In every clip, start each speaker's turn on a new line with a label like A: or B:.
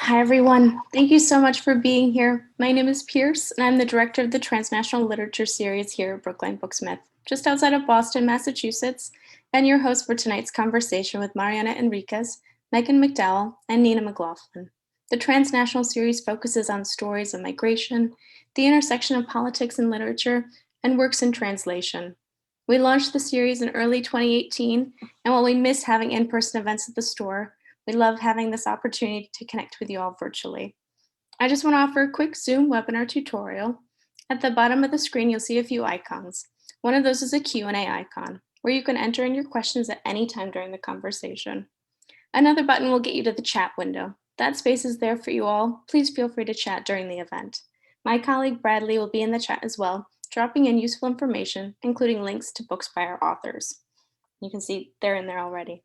A: Hi, everyone. Thank you so much for being here. My name is Pierce, and I'm the director of the Transnational Literature Series here at Brookline Booksmith, just outside of Boston, Massachusetts, and your host for tonight's conversation with Mariana Enriquez, Megan McDowell, and Nina MacLaughlin. The Transnational Series focuses on stories of migration, the intersection of politics and literature, and works in translation. We launched the series in early 2018, and while we miss having in-person events at the store, we love having this opportunity to connect with you all virtually. I just want to offer a quick Zoom webinar tutorial. At the bottom of the screen, you'll see a few icons. One of those is a Q&A icon, where you can enter in your questions at any time during the conversation. Another button will get you to the chat window. That space is there for you all. Please feel free to chat during the event. My colleague Bradley will be in the chat as well, dropping in useful information, including links to books by our authors. You can see they're in there already.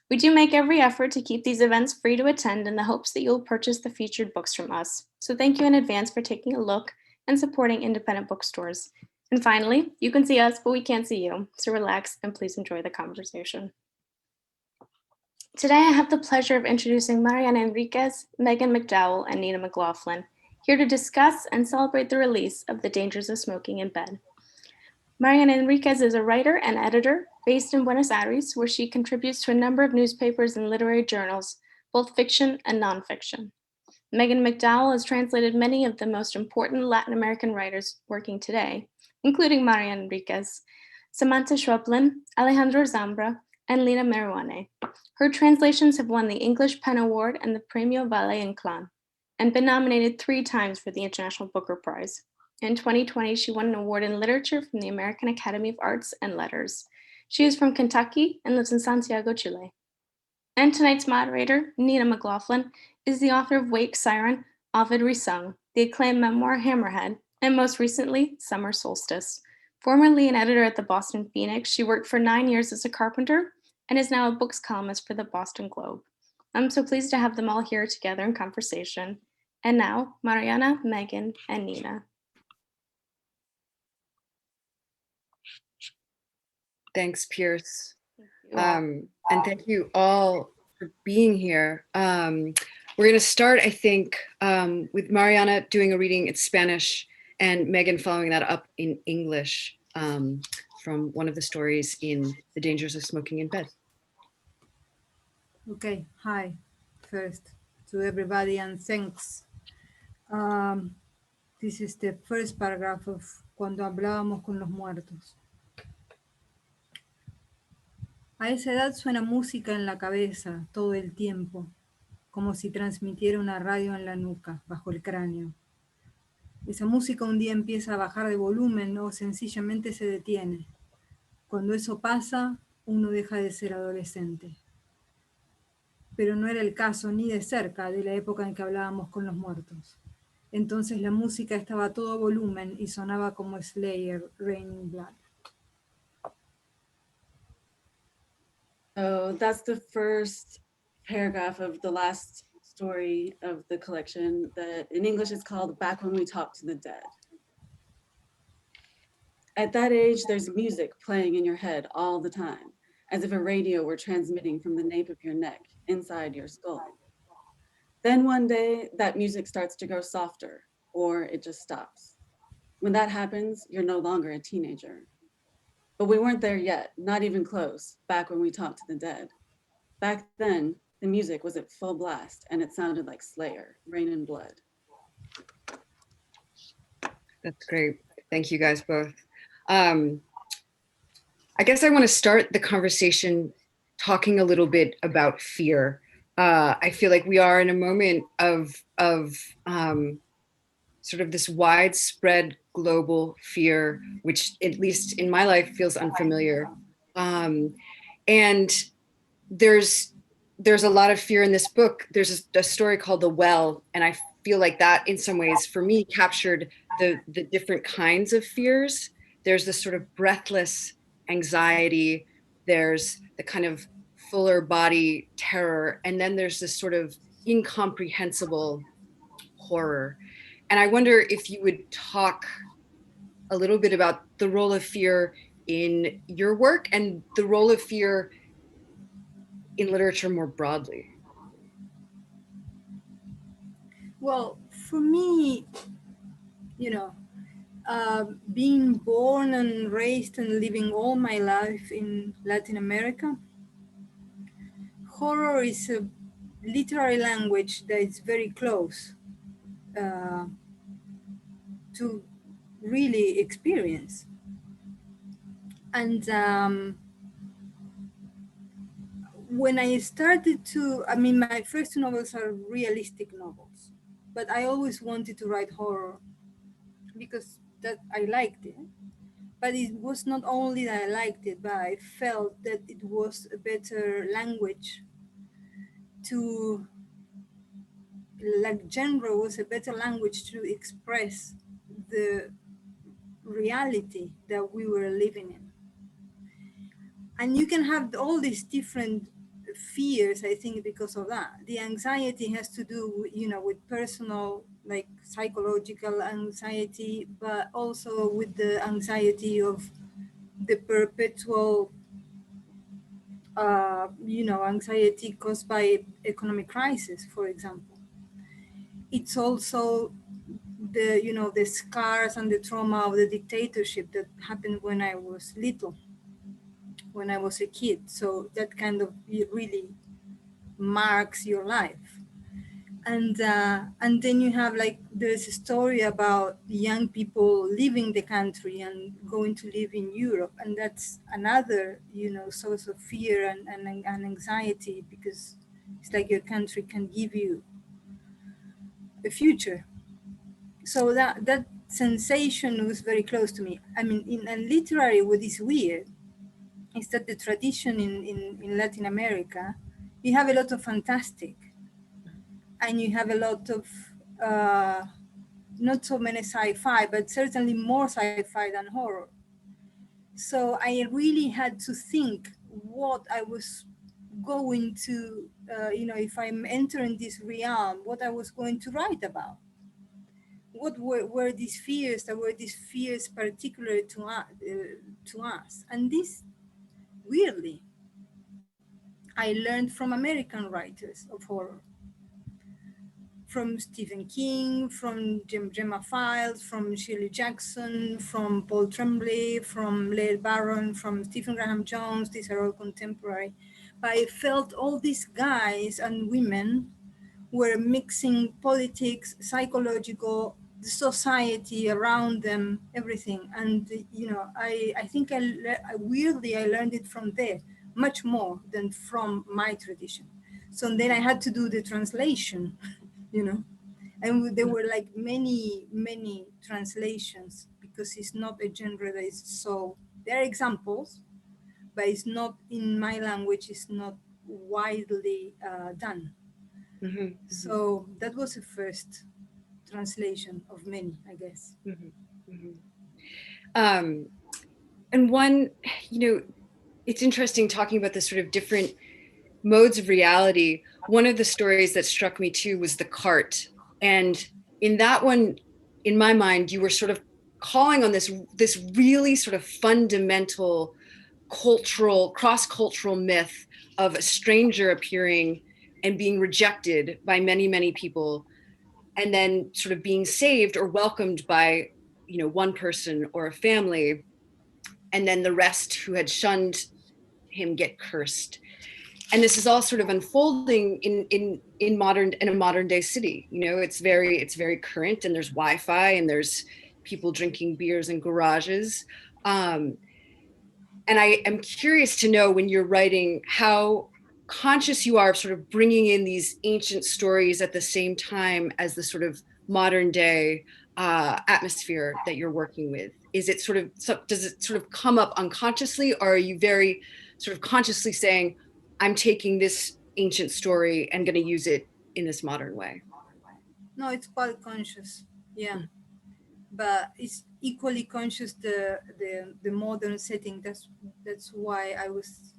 A: We do make every effort to keep these events free to attend in the hopes that you'll purchase the featured books from us. So thank you in advance for taking a look and supporting independent bookstores. And finally, you can see us, but we can't see you. So relax and please enjoy the conversation. Today, I have the pleasure of introducing Mariana Enriquez, Megan McDowell, and Nina MacLaughlin, here to discuss and celebrate the release of The Dangers of Smoking in Bed. Mariana Enriquez is a writer and editor based in Buenos Aires, where she contributes to a number of newspapers and literary journals, both fiction and nonfiction. Megan McDowell has translated many of the most important Latin American writers working today, including Mariana Enriquez, Samantha Schweblin, Alejandro Zambra, and Lina Meruane. Her translations have won the English Pen Award and the Premio Valle Inclán, and been nominated 3 times for the International Booker Prize. In 2020, she won an award in literature from the American Academy of Arts and Letters. She is from Kentucky and lives in Santiago, Chile. And tonight's moderator, Nina MacLaughlin, is the author of Wake Siren, Ovid Resung, the acclaimed memoir Hammerhead, and most recently, Summer Solstice. Formerly an editor at the Boston Phoenix, she worked for 9 years as a carpenter and is now a books columnist for the Boston Globe. I'm so pleased to have them all here together in conversation. And now, Mariana, Megan, and Nina.
B: Thanks, Pierce. And thank you all for being here. We're going to start, I think, with Mariana doing a reading in Spanish and Megan following that up in English from one of the stories in The Dangers of Smoking in Bed.
C: Okay, hi, first to everybody and thanks. This is the first paragraph of Cuando hablábamos con los muertos. A esa edad suena música en la cabeza todo el tiempo, como si transmitiera una radio en la nuca, bajo el cráneo. Esa música un día empieza a bajar de volumen o sencillamente se detiene. Cuando eso pasa, uno deja de ser adolescente. Pero no era el caso ni de cerca de la época en que hablábamos con los muertos. Entonces la música estaba a todo volumen y sonaba como Slayer, Raining Blood.
D: So that's the first paragraph of the last story of the collection that in English is called Back When We Talked to the Dead. At that age, there's music playing in your head all the time, as if a radio were transmitting from the nape of your neck inside your skull. Then one day, that music starts to grow softer, or it just stops. When that happens, you're no longer a teenager. But we weren't there yet, not even close, back when we talked to the dead. Back then, the music was at full blast and it sounded like Slayer, Rain and Blood.
B: That's great. Thank you guys both. I guess I want to start the conversation talking a little bit about fear. I feel like we are in a moment of sort of this widespread global fear, which at least in my life feels unfamiliar. And there's a lot of fear in this book. There's a story called The Well, and I feel like that in some ways for me captured the different kinds of fears. There's this sort of breathless anxiety, there's the kind of fuller body terror, and then there's this sort of incomprehensible horror. And I wonder if you would talk a little bit about the role of fear in your work and the role of fear in literature more broadly.
C: Well, for me, you know, being born and raised and living all my life in Latin America, horror is a literary language that is very close uh, to really experience. And when I started to, I mean, my first novels are realistic novels, but I always wanted to write horror because that I liked it. But it was not only that I liked it, but I felt that it was a better language to, like genre was a better language to express the reality that we were living in. And you can have all these different fears, I think, because of that. The anxiety has to do, with personal, like psychological anxiety, but also with the anxiety of the perpetual, anxiety caused by economic crisis, for example. It's also the scars and the trauma of the dictatorship that happened when I was little, when I was a kid. So that kind of really marks your life. And then you have, like, there's a story about young people leaving the country and going to live in Europe, and that's another source of fear and anxiety, because it's like your country can give you a future. So that sensation was very close to me. I mean, in literary, what is weird is that the tradition in Latin America, you have a lot of fantastic, and you have a lot of not so many sci-fi, but certainly more sci-fi than horror. So I really had to think what I was going to, if I'm entering this realm, what I was going to write about. What were these fears? That were these fears particular to us? And this, weirdly, I learned from American writers of horror, from Stephen King, from Gemma Files, from Shirley Jackson, from Paul Tremblay, from Lael Barron, from Stephen Graham Jones. These are all contemporary. But I felt all these guys and women were mixing politics, psychological, the society around them, everything. And, I think weirdly, I learned it from there, much more than from my tradition. So then I had to do the translation, and there were like many, many translations, because it's not a genre that is so, there are examples, but it's not in my language, it's not widely done.
B: Mm-hmm.
C: So that was the first translation of many, I guess.
B: Mm-hmm. Mm-hmm. And one, it's interesting talking about the sort of different modes of reality. One of the stories that struck me too was the cart. And in that one, in my mind, you were sort of calling on this really sort of fundamental cross-cultural myth of a stranger appearing and being rejected by many, many people, and then sort of being saved or welcomed by, one person or a family, and then the rest who had shunned him get cursed. And this is all sort of unfolding in a modern day city. It's very current, and there's Wi-Fi, and there's people drinking beers in garages. And I am curious to know, when you're writing, how conscious you are of sort of bringing in these ancient stories at the same time as the sort of modern day atmosphere that you're working with. Does it sort of come up unconsciously, or are you very sort of consciously saying, I'm taking this ancient story and going to use it in this modern way?
C: No, it's quite conscious, yeah. But it's equally conscious the modern setting. That's why I was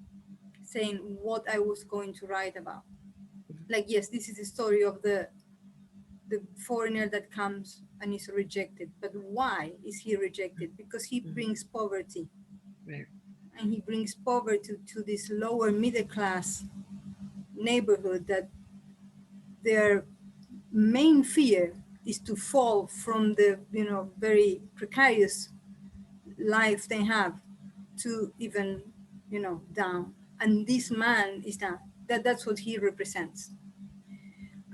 C: saying what I was going to write about. Like, yes, this is the story of the foreigner that comes and is rejected. But why is he rejected? Because he brings poverty.
B: Right.
C: And he brings poverty to this lower middle class neighborhood that they're main fear is to fall from the, very precarious life they have to even, down. And this man is down. That's what he represents.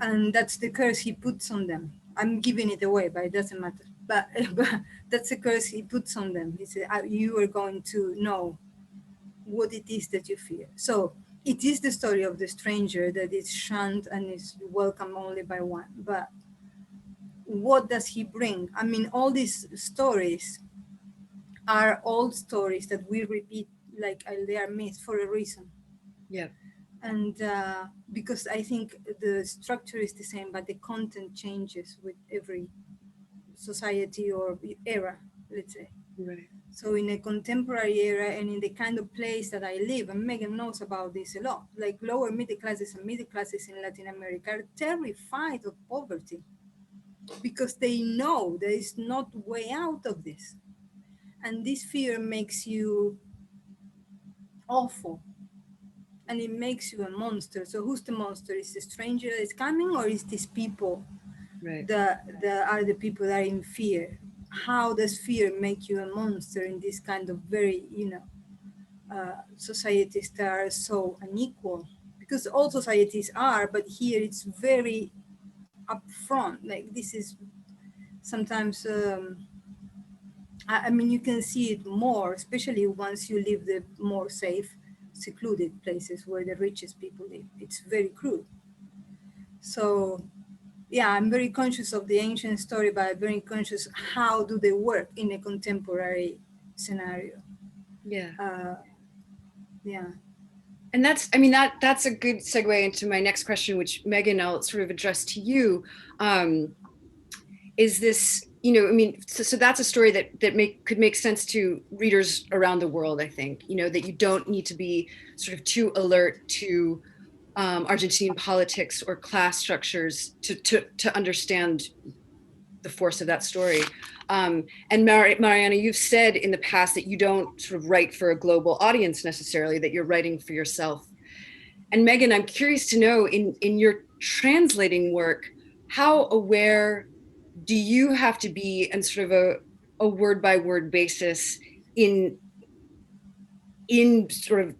C: And that's the curse he puts on them. I'm giving it away, but it doesn't matter. But that's the curse he puts on them. He said, you are going to know what it is that you fear. So it is the story of the stranger that is shunned and is welcomed only by one. But what does he bring? I mean, all these stories are old stories that we repeat like they are myths for a reason.
B: Yeah.
C: And because I think the structure is the same, but the content changes with every society or era, let's say.
B: Right.
C: So in a contemporary era and in the kind of place that I live, and Megan knows about this a lot, like lower middle classes and middle classes in Latin America are terrified of poverty because they know there is not way out of this. And this fear makes you awful. And it makes you a monster. So who's the monster? Is the stranger that is coming, or is these people that are the people that are in fear? How does fear make you a monster in this kind of very, societies that are so unequal? Because all societies are, but here it's very upfront. Like this is sometimes, I mean, you can see it more, especially once you leave the more safe, secluded places where the richest people live. It's very crude. So yeah, I'm very conscious of the ancient story, but I'm very conscious how do they work in a contemporary scenario.
B: Yeah.
C: Yeah.
B: And that's a good segue into my next question, which Megan, I'll sort of address to you. Is this, so that's a story that could make sense to readers around the world, I think, that you don't need to be sort of too alert to Argentinian politics or class structures to understand the force of that story. And Mariana, you've said in the past that you don't sort of write for a global audience necessarily, that you're writing for yourself. And Megan, I'm curious to know, in your translating work, how aware do you have to be on sort of a word by word basis in sort of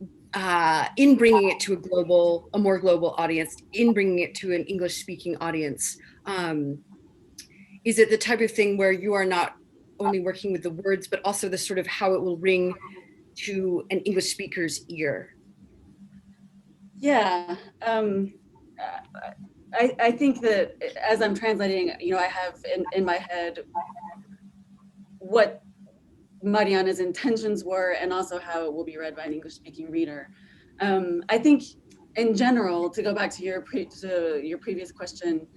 B: in bringing it to a more global audience, in bringing it to an English speaking audience? Is it the type of thing where you are not only working with the words, but also the sort of how it will ring to an English speaker's ear?
D: Yeah. I think that as I'm translating, I have in my head what Mariana's intentions were and also how it will be read by an English-speaking reader. I think in general, to go back to your previous question,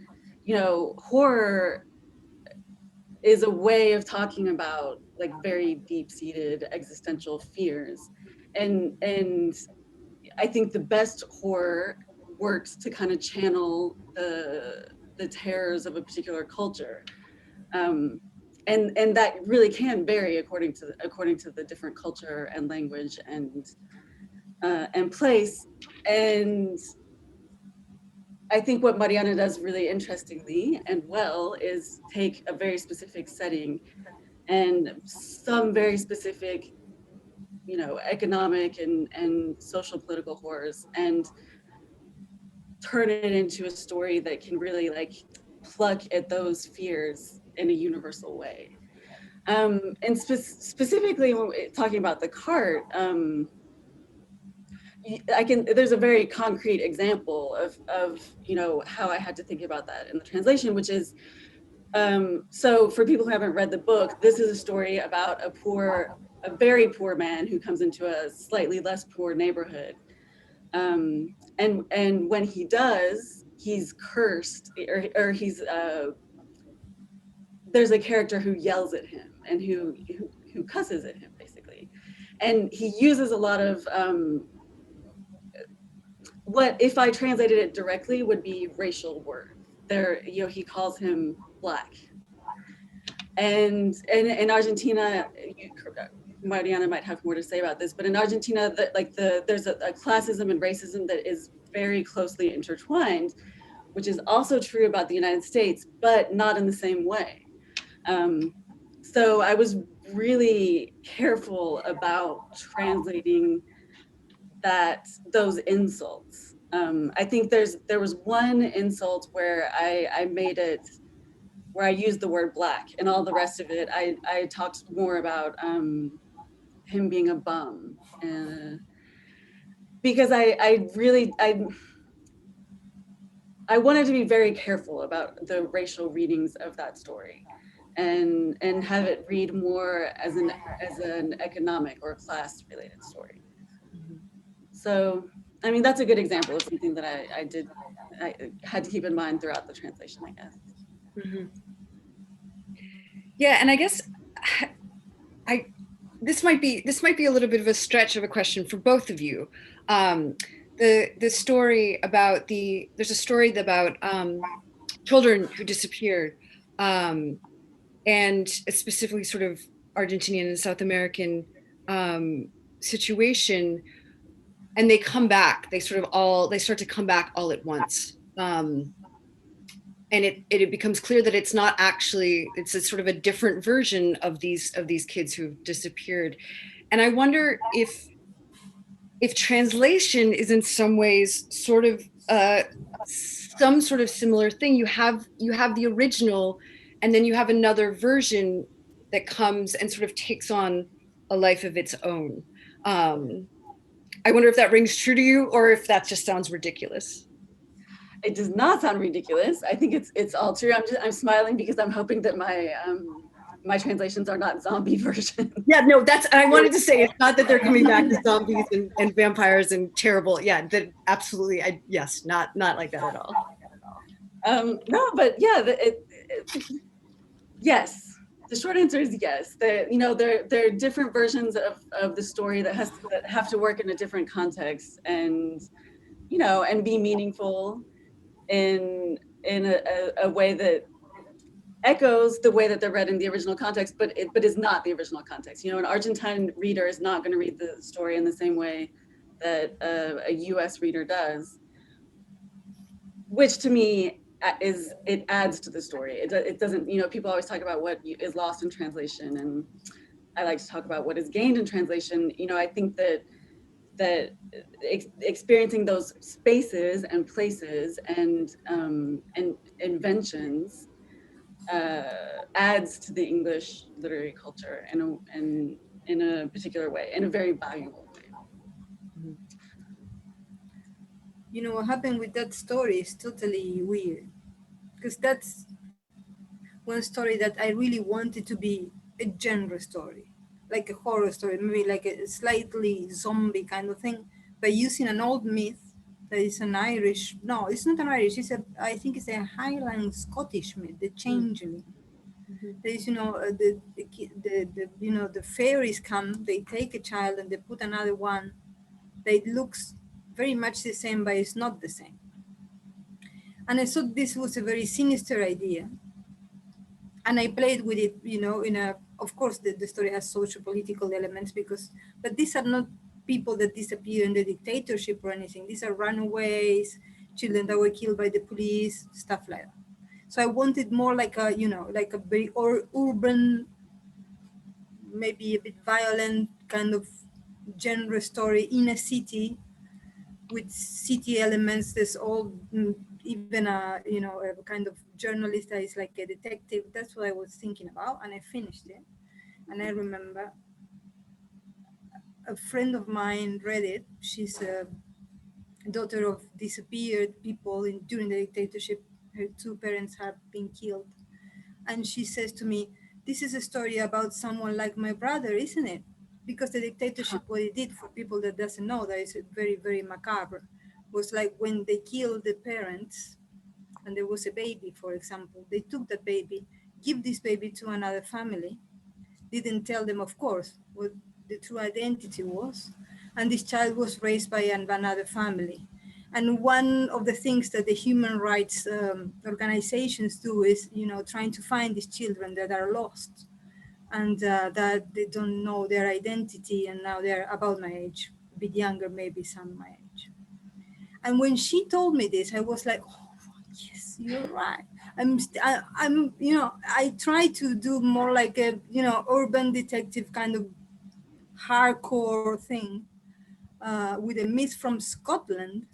D: horror is a way of talking about like very deep-seated existential fears. And I think the best horror works to kind of channel the terrors of a particular culture. And that really can vary according to the different culture and language and place. And I think what Mariana does really interestingly and well is take a very specific setting and some very specific, economic and social political horrors and turn it into a story that can really like pluck at those fears in a universal way. And specifically when talking about the cart, there's a very concrete example of how I had to think about that in the translation, which is, so for people who haven't read the book, this is a story about a very poor man who comes into a slightly less poor neighborhood. And when he does, he's cursed, or he's there's a character who yells at him and who cusses at him basically, and he uses a lot of what, if I translated it directly, would be racial words. He calls him black, and in Argentina, Mariana might have more to say about this, but in Argentina, there's a classism and racism that is very closely intertwined, which is also true about the United States, but not in the same way. So I was really careful about translating those insults. I think there was one insult where I made it, where I used the word black, and all the rest of it, I talked more about him being a bum. Because I wanted to be very careful about the racial readings of that story, and have it read more as an economic or class related story. So, I mean, that's a good example of something that I had to keep in mind throughout the translation, I guess.
B: Mm-hmm. Yeah, and I guess this might be a little bit of a stretch of a question for both of you. The story about there's a story about children who disappeared, and it's specifically sort of Argentinian and South American situation, and they come back. They start to come back all at once. And it becomes clear that it's not actually, it's a sort of a different version of these kids who've disappeared. And I wonder if translation is in some ways sort of some sort of similar thing. You have the original, and then you have another version that comes and sort of takes on a life of its own. I wonder if that rings true to you, or if that just sounds ridiculous.
D: It does not sound ridiculous. I think it's all true. I'm smiling because I'm hoping that my translations are not zombie versions.
B: Yeah, no, I wanted to say, it's not that they're coming back to zombies and vampires and terrible. Yeah, that absolutely. Yes, not like that at all.
D: No, but yeah, yes. The short answer is yes. There are different versions of the story that have to work in a different context, and be meaningful in a way that echoes the way that they're read in the original context, but is not the original context. An Argentine reader is not going to read the story in the same way that a US reader does, which to me it adds to the story. It doesn't, people always talk about what is lost in translation, and I like to talk about what is gained in translation. I think that experiencing those spaces and places and inventions adds to the English literary culture in a particular way, in a very valuable way.
C: What happened with that story is totally weird, because that's one story that I really wanted to be a genre story, like a horror story, maybe like a slightly zombie kind of thing, but using an old myth that is an Irish, no, it's not an Irish, I think it's a Highland Scottish myth, the changeling. There is, the fairies come, they take a child and they put another one that looks very much the same, but it's not the same. And I thought this was a very sinister idea. And I played with it, of course, the story has social political elements but these are not people that disappear in the dictatorship or anything. These are runaways, children that were killed by the police, stuff like that. So I wanted more like a very urban, maybe a bit violent kind of genre story in a city with city elements. There's all, even a kind of journalist that is like a detective. That's what I was thinking about, and I finished it. And I remember a friend of mine read it. She's a daughter of disappeared people during the dictatorship. Her two parents have been killed. And she says to me, this is a story about someone like my brother, isn't it? Because the dictatorship, what it did, for people that doesn't know, that is very, very macabre, was like when they killed the parents and there was a baby, for example, they took that baby, give this baby to another family, didn't tell them, of course, what the true identity was. And this child was raised by another family. And one of the things that the human rights organizations do is, trying to find these children that are lost and that they don't know their identity. And now they're about my age, a bit younger, maybe some my age. And when she told me this, I was like, oh, Yes, you're right. I'm, I try to do more like a, urban detective kind of hardcore thing with a myth from Scotland.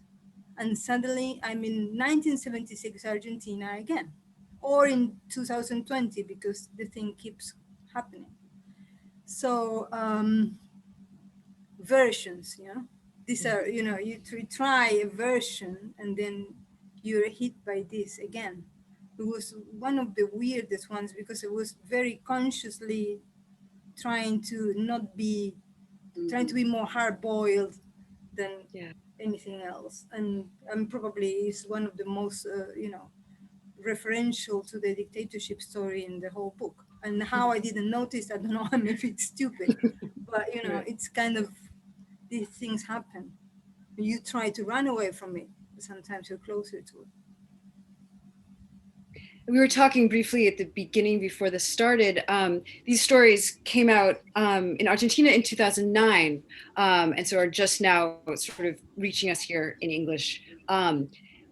C: And suddenly I'm in 1976 Argentina again, or in 2020, because the thing keeps happening. So versions, these are, you try a version and then you're hit by this again. It was one of the weirdest ones because it was very consciously trying to not be, trying to be more hard-boiled than anything else. And probably is one of the most, referential to the dictatorship story in the whole book. And how I didn't notice, I don't know, maybe it's stupid, but, it's kind of, these things happen. You try to run away from it, but sometimes you're closer to it.
B: We were talking briefly at the beginning before this started. These stories came out in Argentina in 2009, and so are just now sort of reaching us here in English.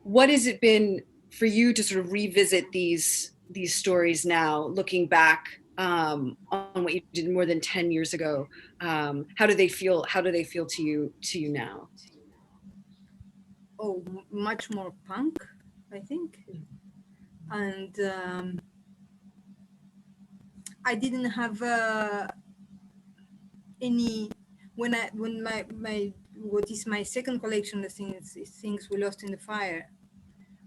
B: What has it been for you to sort of revisit these stories now, looking back on what you did more than 10 years ago? How do they feel? How do they feel to you now?
C: Oh, much more punk, I think. And I didn't have any, when my what is my second collection of things we lost in the fire,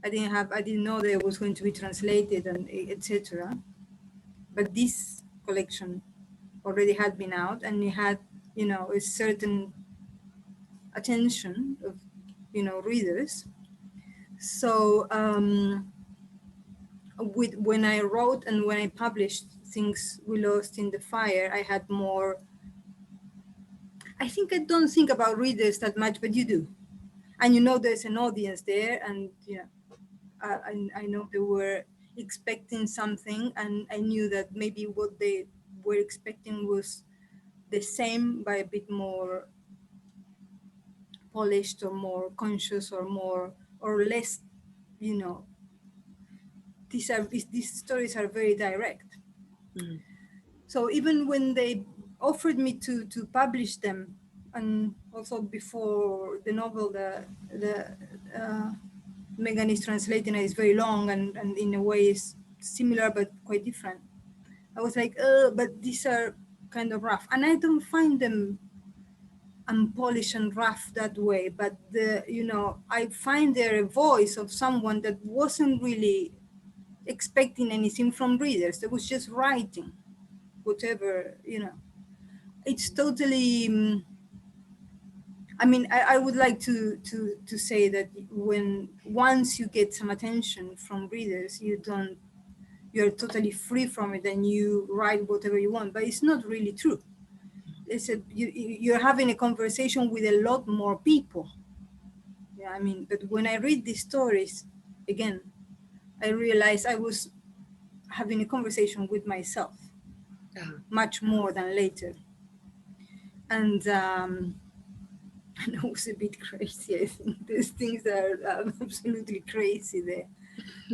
C: I didn't know that it was going to be translated and etc. But this collection already had been out, and it had, a certain attention of, readers. So when I wrote and when I published Things We Lost in the Fire, I had more, I think I don't think about readers that much, but you do. And there's an audience there, and I know they were expecting something, and I knew that maybe what they were expecting was the same, by a bit more polished or more conscious or more or less, these stories are very direct.
B: Mm.
C: So even when they offered me to publish them, and also before the novel, the Megan is translating it, is very long and in a way is similar but quite different. I was like, but these are kind of rough, and I don't find them unpolished and rough that way. But I find there a voice of someone that wasn't really expecting anything from readers. They was just writing whatever, It's totally. I mean, I would like to say that when once you get some attention from readers, you're totally free from it and you write whatever you want. But it's not really true. You're having a conversation with a lot more people. Yeah, I mean, but when I read these stories again, I realized I was having a conversation with myself much more than later. And it was a bit crazy. I think there's things that are absolutely crazy there.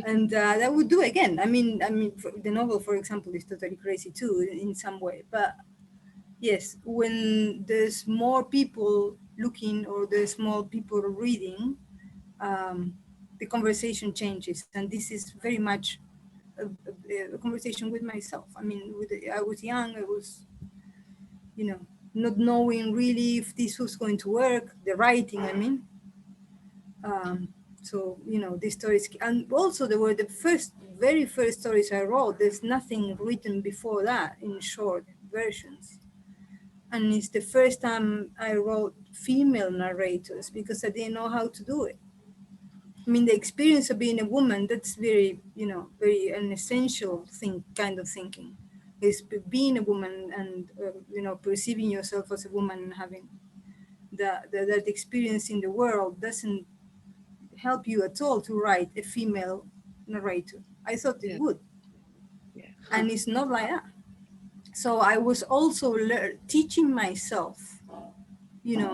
C: And that would do again. I mean, the novel, for example, is totally crazy too in some way. But yes, when there's more people looking or there's more people reading, the conversation changes. And this is very much a conversation with myself. I mean, I was young, I was, not knowing really if this was going to work, the writing, I mean. So, these stories, and also they were the very first stories I wrote. There's nothing written before that in short versions. And it's the first time I wrote female narrators because I didn't know how to do it. I mean, the experience of being a woman, that's very, very an essential thing, kind of thinking, is being a woman and, perceiving yourself as a woman and having that experience in the world doesn't help you at all to write a female narrator. I thought it would.
B: Yeah.
C: And it's not like that. So I was also teaching myself,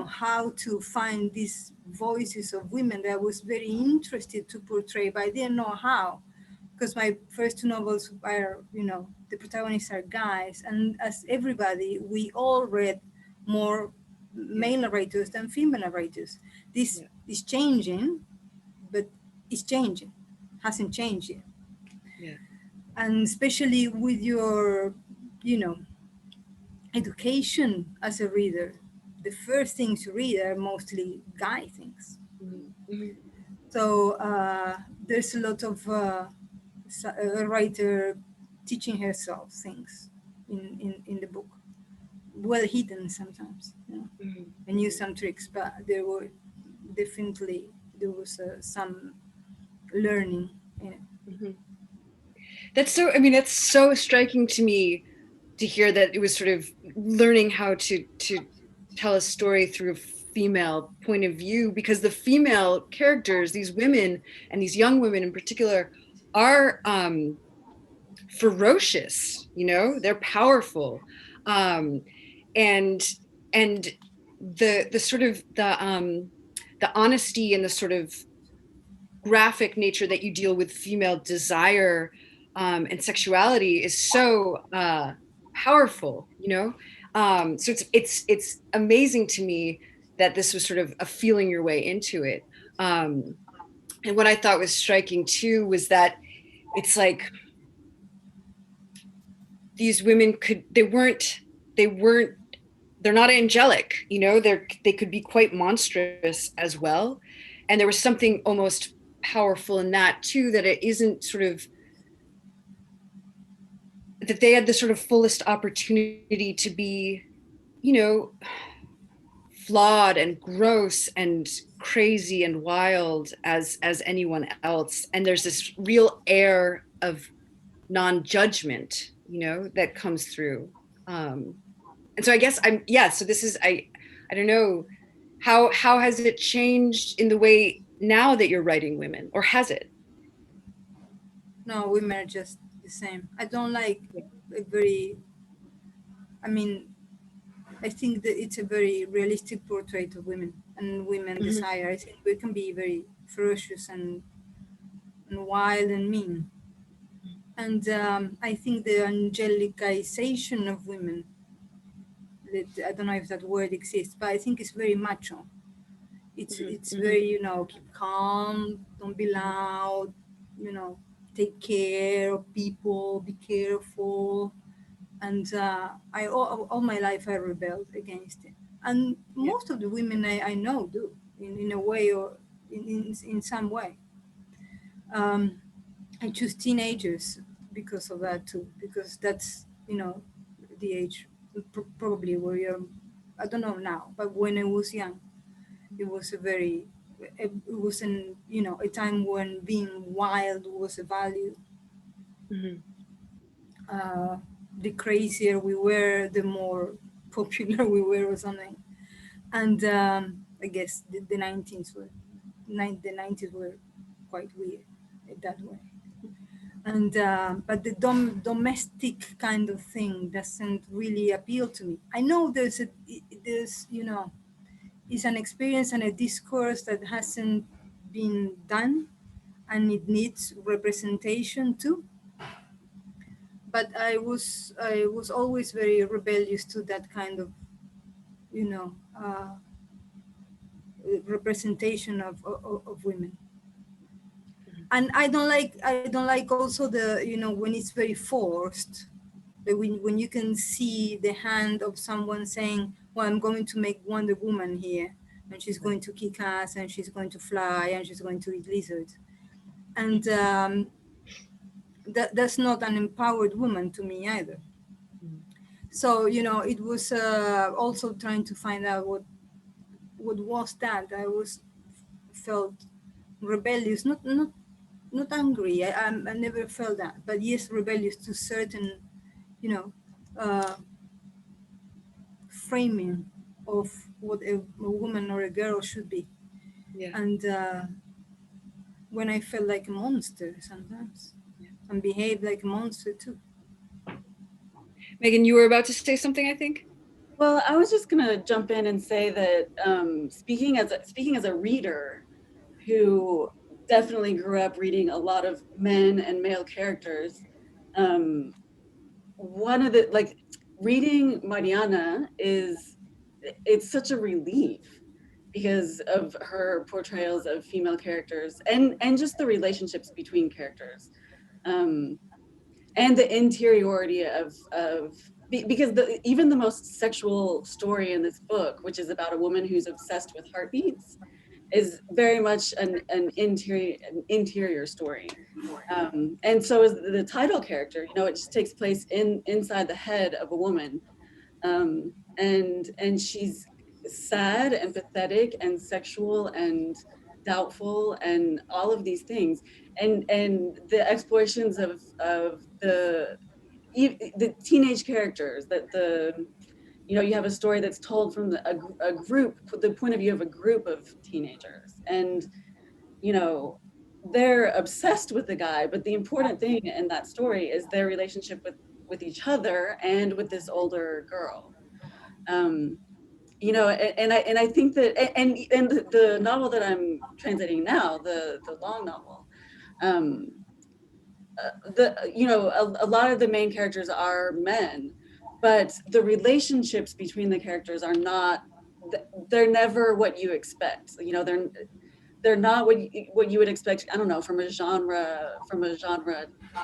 C: how to find these voices of women that I was very interested to portray, but I didn't know how, because my first two novels are, the protagonists are guys, and as everybody, we all read more male narrators than female narrators. This is changing, but it's changing, hasn't changed yet.
B: Yeah.
C: And especially with your, education as a reader, the first things you read are mostly guy things.
B: Mm-hmm.
C: So there's a lot of a writer teaching herself things in the book, well hidden sometimes,
B: Mm-hmm.
C: and use some tricks, but there was some learning in it.
B: Mm-hmm. That's so striking to me to hear that it was sort of learning how to tell a story through a female point of view, because the female characters, these women and these young women in particular, are ferocious, they're powerful, and the sort of the honesty and the sort of graphic nature that you deal with female desire and sexuality is so powerful, so it's amazing to me that this was sort of a feeling your way into it. And what I thought was striking too was that it's like these women they're not angelic, they could be quite monstrous as well. And there was something almost powerful in that too, that it isn't sort of that they had the sort of fullest opportunity to be, flawed and gross and crazy and wild as anyone else. And there's this real air of non-judgment, that comes through. And so I guess so this is, I don't know, how has it changed in the way now that you're writing women, or has it?
C: No, women are just the same. I don't like I think that it's a very realistic portrait of women and women desire. I think we can be very ferocious and wild and mean. And I think the angelicization of women, I don't know if that word exists, but I think it's very macho. It's very, keep calm, don't be loud, take care of people, be careful. And all my life I rebelled against it. And most of the women I know do, in a way or in some way. I choose teenagers because of that too, because that's, the age probably where you're, I don't know now, but when I was young, it was a time when being wild was a value. The crazier we were, the more popular we were or something. And I guess the 90s were quite weird in that way. And but the domestic kind of thing doesn't really appeal to me. I know there's it's an experience and a discourse that hasn't been done, and it needs representation too. But I was always very rebellious to that kind of, representation of women. And I don't like also the, when it's very forced, that when you can see the hand of someone saying, well, I'm going to make Wonder Woman here, and she's going to kick ass, and she's going to fly, and she's going to eat lizards. And that's not an empowered woman to me either. So, it was also trying to find out what was that. I felt rebellious, not angry. I never felt that, but yes, rebellious to certain, framing of what a woman or a girl should be.
B: Yeah.
C: And when I felt like a monster sometimes, and behaved like a monster too.
B: Megan, you were about to say something, I think.
D: Well, I was just gonna jump in and say that speaking as a reader who definitely grew up reading a lot of men and male characters, one of the reading Mariana it's such a relief because of her portrayals of female characters and just the relationships between characters. And the interiority because even the most sexual story in this book, which is about a woman who's obsessed with heartbeats, is very much an interior story. And so is the title character. You know, it just takes place inside the head of a woman, and she's sad and pathetic and sexual and doubtful and all of these things, and the explorations of the teenage characters, that you have a story that's told from the point of view of a group of teenagers, and they're obsessed with the guy, but the important thing in that story is their relationship with each other and with this older girl. And I think that, and the novel that I'm translating now, the long novel, a lot of the main characters are men, but the relationships between the characters are not, they're never what you expect. They're not what you would expect, I don't know, from a genre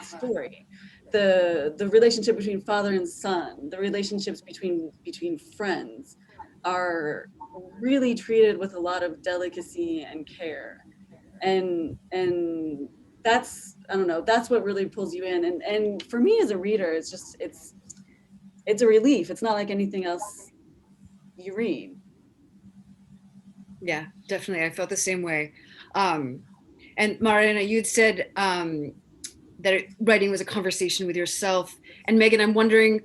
D: story. The relationship between father and son, the relationships between friends are really treated with a lot of delicacy and care. And that's, I don't know, that's what really pulls you in. And for me as a reader, it's a relief. It's not like anything else you read.
B: Yeah, definitely. I felt the same way. And Mariana, you'd said that writing was a conversation with yourself. And Megan, I'm wondering,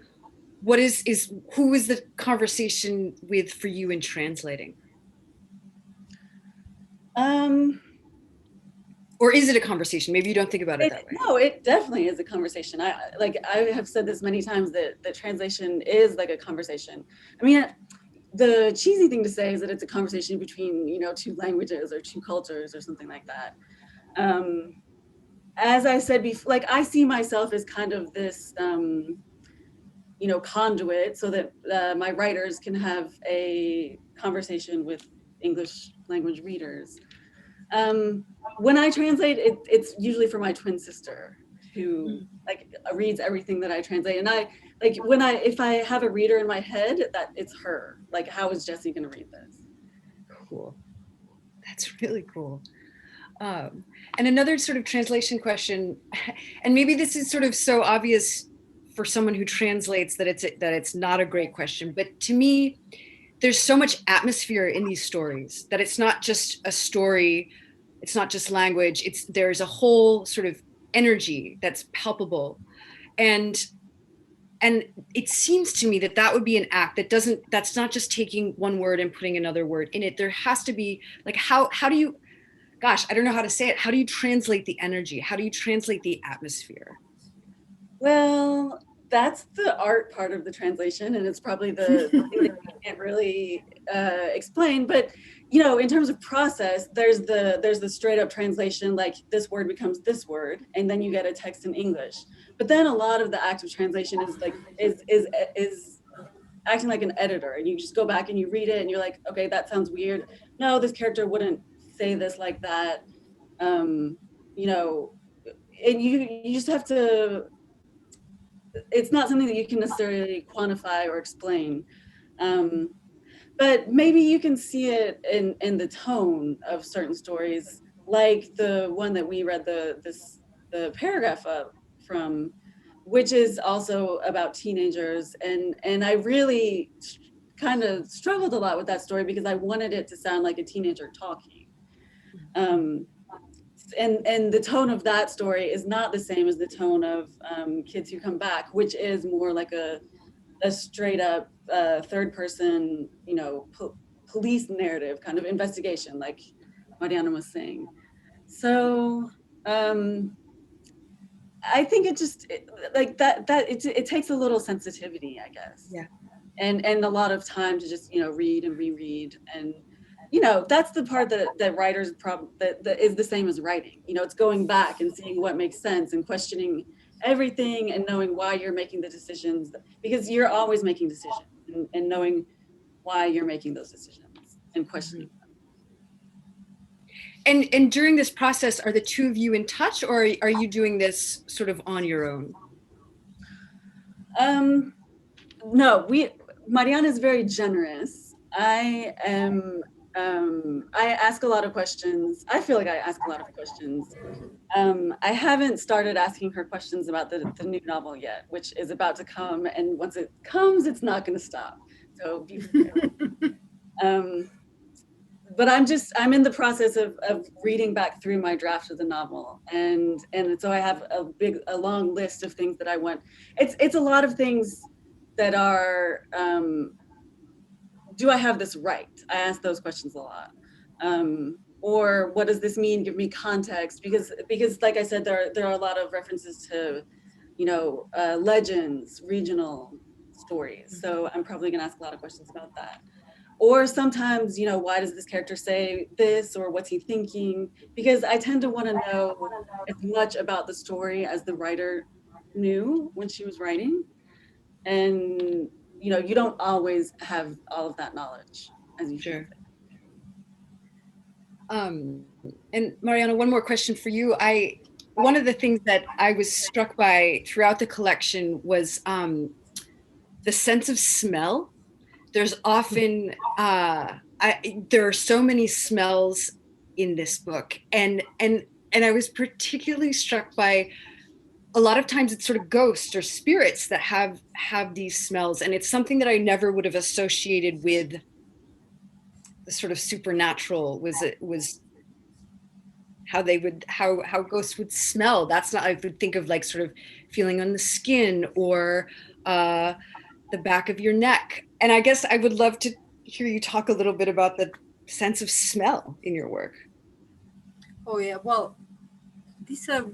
B: who is the conversation with for you in translating? Or is it a conversation? Maybe you don't think about it that way.
D: No, it definitely is a conversation. I have said this many times that translation is like a conversation. I mean, the cheesy thing to say is that it's a conversation between, two languages or two cultures or something like that. As I said before, I see myself as kind of this, conduit so that my writers can have a conversation with English language readers. When I translate, it's usually for my twin sister, who reads everything that I translate. And if I have a reader in my head, that it's her. How is Jessie going to read this?
B: Cool. That's really cool. And another sort of translation question, and maybe this is sort of so obvious for someone who translates that it's not a great question, but to me, there's so much atmosphere in these stories that it's not just a story, it's not just language, there's a whole sort of energy that's palpable. And it seems to me that would be an act that's not just taking one word and putting another word in it. There has to be how do you, gosh, I don't know how to say it. How do you translate the energy? How do you translate the atmosphere?
D: Well, that's the art part of the translation, and it's probably the thing that you can't really explain. But in terms of process, there's the straight up translation, like this word becomes this word, and then you get a text in English. But then a lot of the act of translation is acting like an editor, and you just go back and you read it, and you're like, okay, that sounds weird. No, this character wouldn't say this like that. And you just have to. It's not something that you can necessarily quantify or explain, but maybe you can see it in the tone of certain stories, like the one that we read the paragraph from, which is also about teenagers, and I really kind of struggled a lot with that story because I wanted it to sound like a teenager talking. And the tone of that story is not the same as the tone of Kids Who Come Back, which is more like a straight up third person, police narrative kind of investigation, like Mariana was saying. So I think it takes a little sensitivity, I guess.
B: Yeah.
D: and a lot of time to just, read and reread. And, that's the part that writers that is the same as writing. It's going back and seeing what makes sense and questioning everything and knowing why you're making the decisions, because you're always making decisions, and knowing why you're making those decisions and questioning them.
B: And during this process, are the two of you in touch, or are you doing this sort of on your own?
D: No, Mariana is very generous. I ask a lot of questions. I feel like I ask a lot of questions. I haven't started asking her questions about the new novel yet, which is about to come. And once it comes, it's not going to stop. So be prepared. But I'm in the process of reading back through my draft of the novel. And so I have a long list of things that I want. It's a lot of things that are, do I have this right? I ask those questions a lot. Or what does this mean? Give me context, because like I said, there are a lot of references to, legends, regional stories. So I'm probably gonna ask a lot of questions about that. Or sometimes, why does this character say this, or what's he thinking? Because I tend to want to know as much about the story as the writer knew when she was writing. And, you don't always have all of that knowledge as you should.
B: And Mariana, one more question for you. One of the things that I was struck by throughout the collection was the sense of smell. There's often, there are so many smells in this book. And I was particularly struck by, a lot of times it's sort of ghosts or spirits that have these smells. And it's something that I never would have associated with the sort of supernatural, was how ghosts would smell. That's not, I would think of like sort of feeling on the skin or the back of your neck. And I guess I would love to hear you talk a little bit about the sense of smell in your work.
C: Oh yeah, well, these are,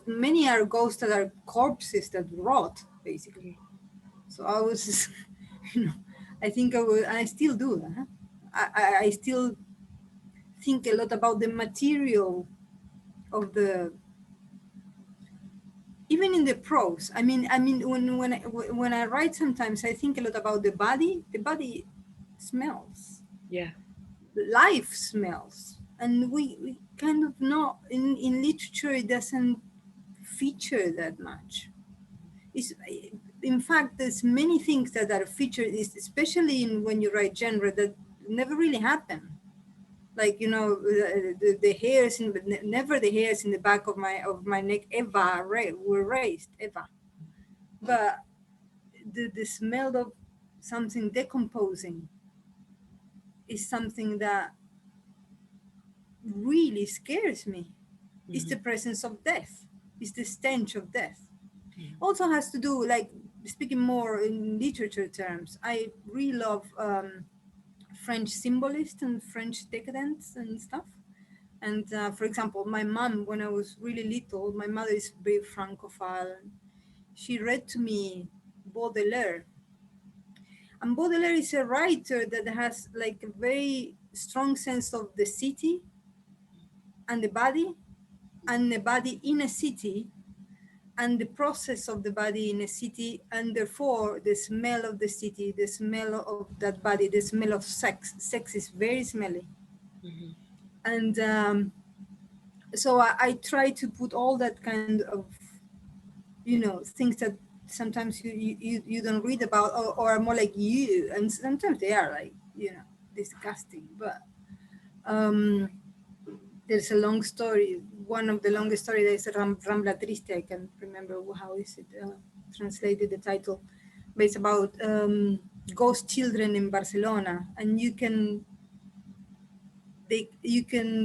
C: many are ghosts that are corpses that rot, basically. So I was, I think I still do that. I still think a lot about the material of even in the prose. I mean, when I write, sometimes I think a lot about the body. The body smells.
B: Yeah.
C: Life smells. And we kind of know in literature, it doesn't feature that much. In fact, there's many things that are featured, especially when you write genre, that never really happen. Like, the hairs, never the hairs in the back of my neck ever were raised, ever. But the smell of something decomposing is something that really scares me. Mm-hmm. It's the presence of death. It's the stench of death. Mm-hmm. Also has to do, like, speaking more in literature terms, I really love French symbolists and French decadents and stuff. And for example, my mom, when I was really little, my mother is very Francophile. She read to me Baudelaire. And Baudelaire is a writer that has like a very strong sense of the city and the body in a city, and the process of the body in a city, and therefore the smell of the city, the smell of that body, the smell of sex. Sex is very smelly. Mm-hmm. And so I try to put all that kind of, things that sometimes you don't read about, or are more like you, and sometimes they are like, disgusting. But there's a long story. One of the longest stories is Rambla Triste. I can't remember how is it translated, the title. But it's about ghost children in Barcelona, and you can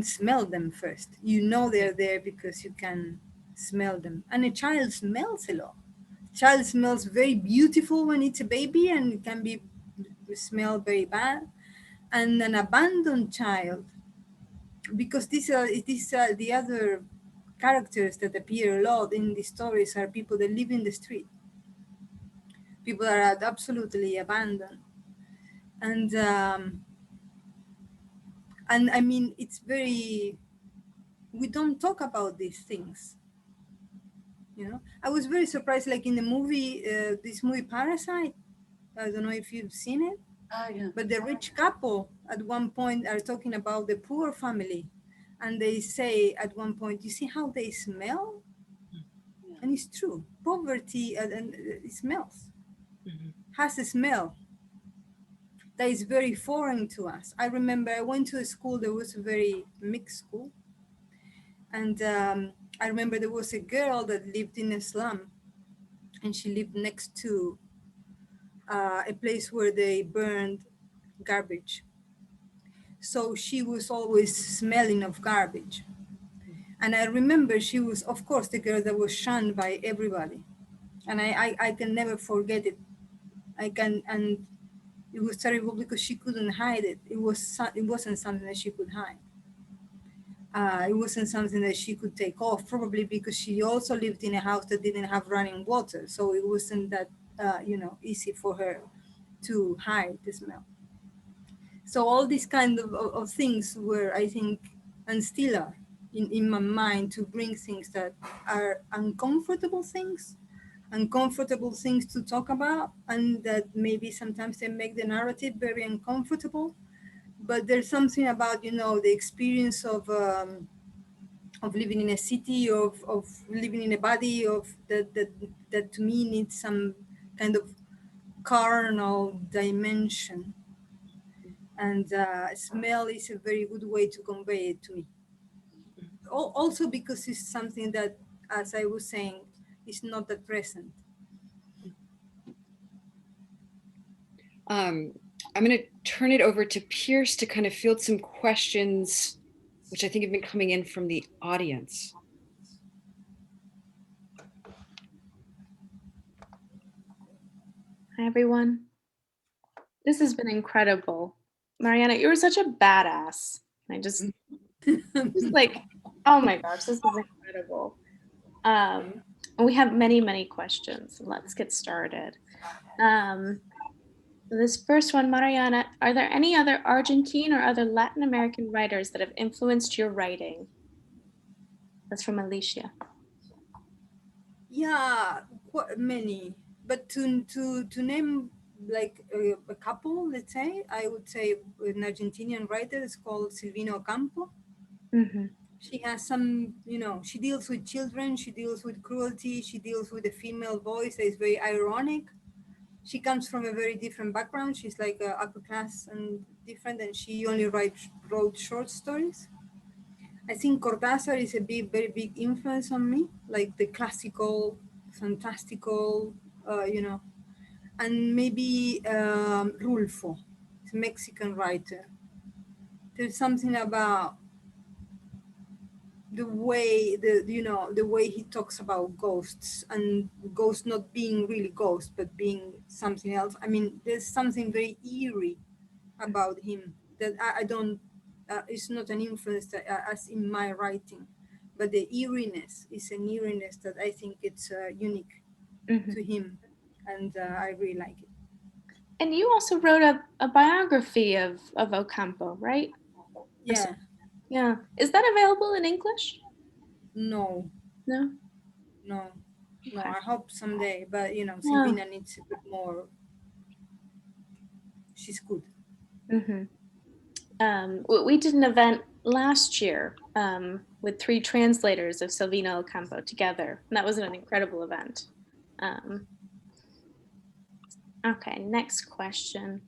C: smell them first. They're there because you can smell them. And a child smells a lot. Child smells very beautiful when it's a baby, and it can be smell very bad. And an abandoned child, because these are the other characters that appear a lot in the stories, are people that live in the street. People are absolutely abandoned. And I mean, it's very, we don't talk about these things. You know, I was very surprised, like in the movie, this movie Parasite. I don't know if you've seen it,
D: Yeah.
C: but the rich couple at one point are talking about the poor family. And they say at one point, you see how they smell?
D: Yeah.
C: And it's true. Poverty and it smells,
B: Mhm.
C: has a smell that is very foreign to us. I remember I went to a school that was a very mixed school. And I remember there was a girl that lived in a slum, and she lived next to a place where they burned garbage. So she was always smelling of garbage. And I remember she was, of course, the girl that was shunned by everybody. And I can never forget it. And it was terrible because she couldn't hide it. It wasn't something that she could hide. It wasn't something that she could take off, probably because she also lived in a house that didn't have running water. So it wasn't that, easy for her to hide the smell. So all these kind of things were, I think, and still are in my mind, to bring things that are uncomfortable things to talk about, and that maybe sometimes they make the narrative very uncomfortable. But there's something about, the experience of living in a city, of living in a body, of that to me needs some kind of carnal dimension. And smell is a very good way to convey it to me. Also because it's something that, as I was saying, is not that present.
B: I'm going to turn it over to Pierce to kind of field some questions, which I think have been coming in from the audience.
A: Hi, everyone. This has been incredible. Mariana, you were such a badass. I just like, oh my gosh, this is incredible. And we have many, many questions. Let's get started. This first one, Mariana, are there any other Argentine or other Latin American writers that have influenced your writing? That's from Alicia.
C: Yeah, quite many. But to name like a couple, let's say, I would say an Argentinian writer is called Silvina Ocampo.
A: Mm-hmm.
C: She has some, she deals with children, she deals with cruelty, she deals with a female voice that is very ironic. She comes from a very different background. She's like upper class and different, and she only wrote short stories. I think Cortázar is a very big influence on me, like the classical, fantastical, and maybe Rulfo, he's a Mexican writer. There's something about the way the way he talks about ghosts, and ghosts not being really ghosts but being something else. I mean, there's something very eerie about him that I don't it's not an influence that, as in my writing, but the eeriness is an eeriness that I think it's unique to him, and I really like it.
A: And you also wrote a biography of Ocampo, right?
C: Yeah.
A: Yeah. Is that available in English?
C: No.
A: No?
C: No.
A: Okay.
C: I hope someday, but
A: Yeah.
C: Silvina needs a bit more. She's good.
A: We did an event last year with 3 translators of Silvina Ocampo together, and that was an incredible event. Okay, next question.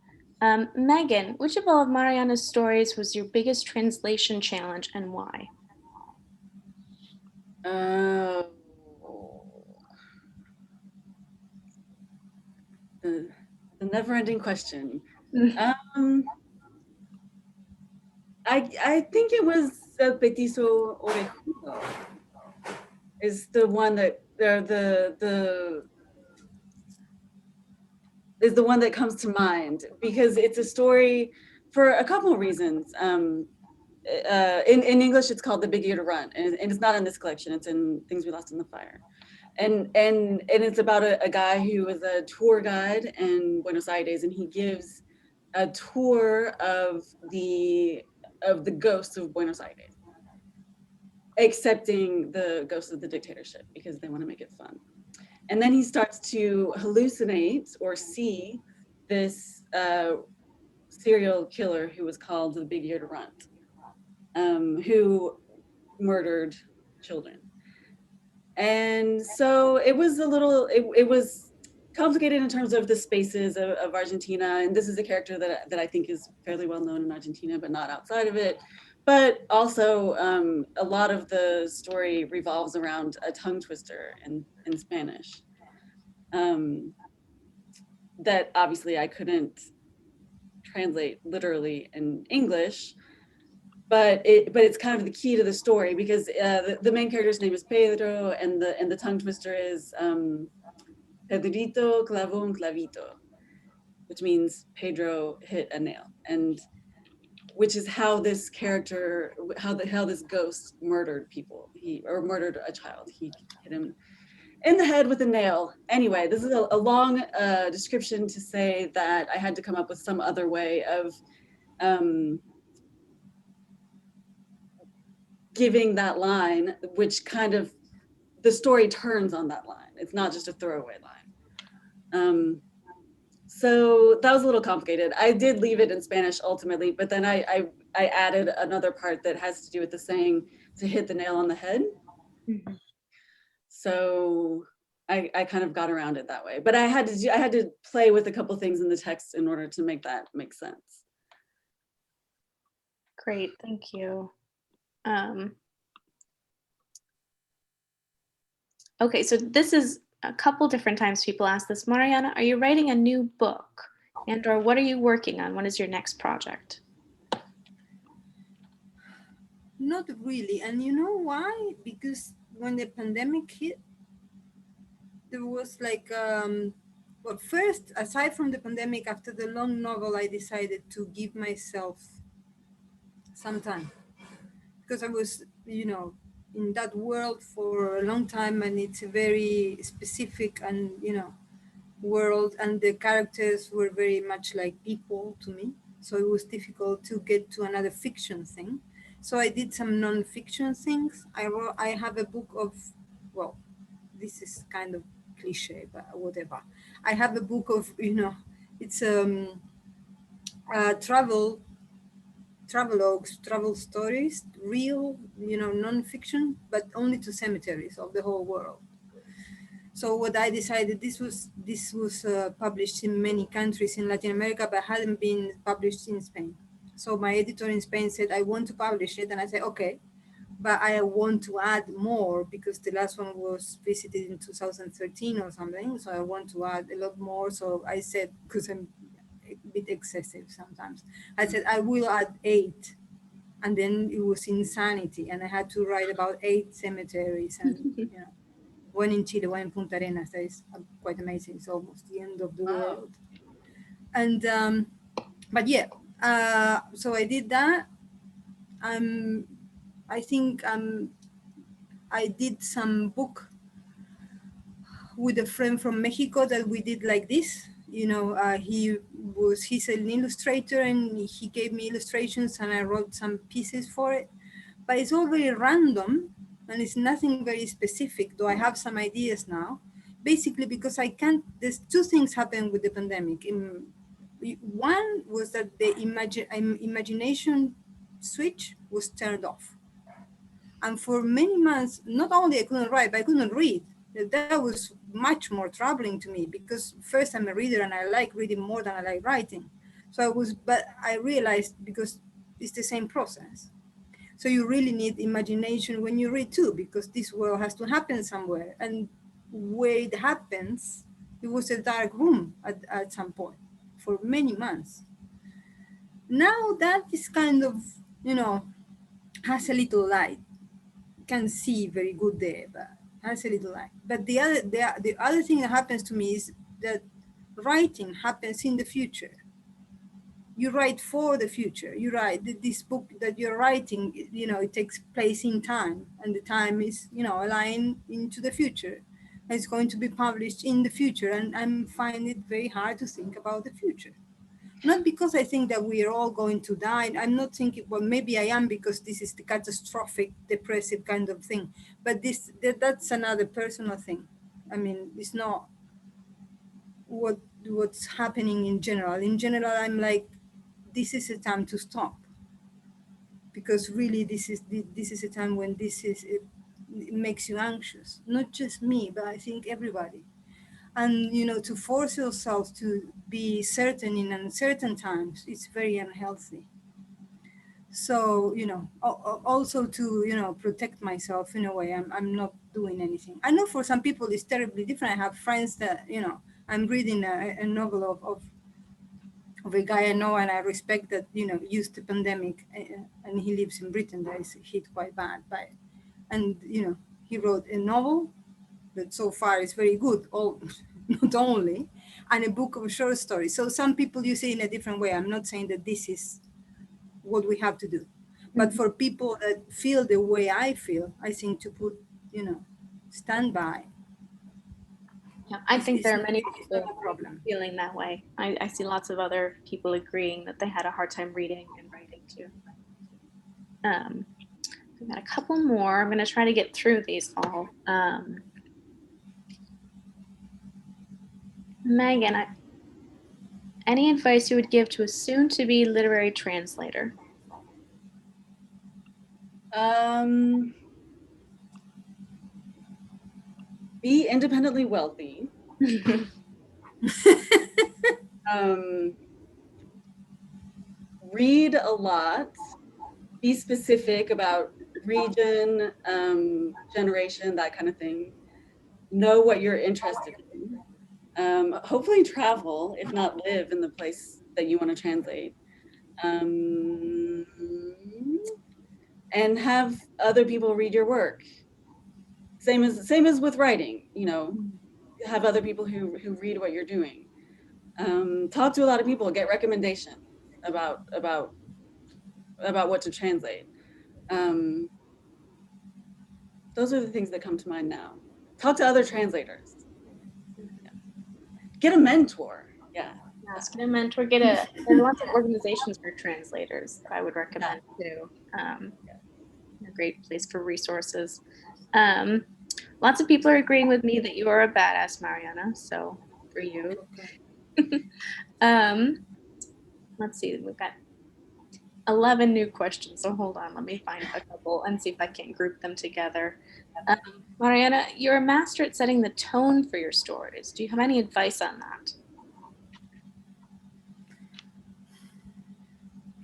A: Megan, which of all of Mariana's stories was your biggest translation challenge and why?
D: The never-ending question. I think it was Petiso Orejudo is the one that is the one that comes to mind, because it's a story for a couple of reasons. In English, it's called The Big Year to Run, and it's not in this collection. It's in Things We Lost in the Fire. And it's about a guy who is a tour guide in Buenos Aires, and he gives a tour of the ghosts of Buenos Aires, accepting the ghosts of the dictatorship because they want to make it fun. And then he starts to hallucinate or see this serial killer who was called the Big-Eared Runt, who murdered children. And so it was it was complicated in terms of the spaces of Argentina. And this is a character that I think is fairly well known in Argentina, but not outside of it. But also a lot of the story revolves around a tongue twister in Spanish that obviously I couldn't translate literally in English, but it's kind of the key to the story because the main character's name is Pedro, and the tongue twister is Pedrito clavó un clavito, which means Pedro hit a nail, and which is how this character, how this ghost murdered people. Or murdered a child. He hit him in the head with a nail. Anyway, this is a long description to say that I had to come up with some other way of giving that line, which kind of, the story turns on that line. It's not just a throwaway line. So that was a little complicated. I did leave it in Spanish ultimately, but then I added another part that has to do with the saying to hit the nail on the head. Mm-hmm. So I kind of got around it that way, but I had to play with a couple things in the text in order to make that make sense.
A: Great, thank you. Okay, so this is a couple different times people ask this. Mariana, are you writing a new book? And or what are you working on? What is your next project?
C: Not really. And you know why? Because when the pandemic hit, there was like, well, first, aside from the pandemic, after the long novel, I decided to give myself some time. Because I was, in that world for a long time, and it's a very specific and, world, and the characters were very much like people to me. So it was difficult to get to another fiction thing. So I did some non-fiction things. I have a book of, well, this is kind of cliche, but whatever. I have a book of, it's travelogues, travel stories, real, non-fiction, but only to cemeteries of the whole world. So what I decided, this was published in many countries in Latin America, but hadn't been published in Spain. So my editor in Spain said, I want to publish it. And I said, okay, but I want to add more because the last one was visited in 2013 or something. So I want to add a lot more. So I said, because I'm a bit excessive sometimes, I said, I will add 8. And then it was insanity. And I had to write about 8 cemeteries and, one in Chile, one in Punta Arenas. That is quite amazing. It's almost the end of the world. And, but yeah, so I did that. I think I did some book with a friend from Mexico that we did like this. He's an illustrator and he gave me illustrations and I wrote some pieces for it. But it's all very random and it's nothing very specific, though I have some ideas now. Basically because there's 2 things happened with the pandemic. One was that the imagination switch was turned off. And for many months, not only I couldn't write, but I couldn't read. That was much more troubling to me because first I'm a reader and I like reading more than I like writing. But I realized because it's the same process. So you really need imagination when you read too, because this world has to happen somewhere. And where it happens, it was a dark room at some point for many months. Now that is kind of, has a little light. Can see very good there, but has a little light. But the other thing that happens to me is that writing happens in the future. You write for the future. You write this book that you're writing, it takes place in time, and the time is, aligned into the future. It's going to be published in the future, and I find it very hard to think about the future. Not because I think that we are all going to die. I'm not thinking, well, maybe I am, because this is the catastrophic, depressive kind of thing. But that's another personal thing. I mean, it's not what's happening in general. In general, I'm like, this is a time to stop, because really this is a time when it makes you anxious. Not just me, but I think everybody. And to force yourself to be certain in uncertain times, it's very unhealthy. So also to protect myself in a way, I'm not doing anything. I know for some people it's terribly different. I have friends that I'm reading a novel of a guy I know and I respect that used the pandemic, and he lives in Britain that is hit quite bad by it. And he wrote a novel that so far is very good, all not only, and a book of short stories. So some people use it in a different way. I'm not saying that this is what we have to do, but for people that feel the way I feel, I think to put stand by.
A: Yeah, I think there are many
C: It's not
A: people
C: a problem.
A: feeling that way. I see lots of other people agreeing that they had a hard time reading and writing too. We've got a couple more. I'm going to try to get through these all. Megan, any advice you would give to a soon-to-be literary translator?
D: Be independently wealthy. Read a lot. Be specific about region, generation, that kind of thing. Know what you're interested in. Hopefully travel, if not live in the place that you want to translate. And have other people read your work. Same as with writing, have other people who read what you're doing. Talk to a lot of people, get recommendations about what to translate. Those are the things that come to mind now. Talk to other translators. Yeah. Get a mentor. Yeah.
A: Yes, get a mentor. There's lots of organizations for translators that I would recommend too. A great place for resources. Lots of people are agreeing with me that you are a badass, Mariana. So for you. Let's see, we've got 11 new questions. So hold on, let me find a couple and see if I can group them together. Mariana, you're a master at setting the tone for your stories. Do you have any advice on that?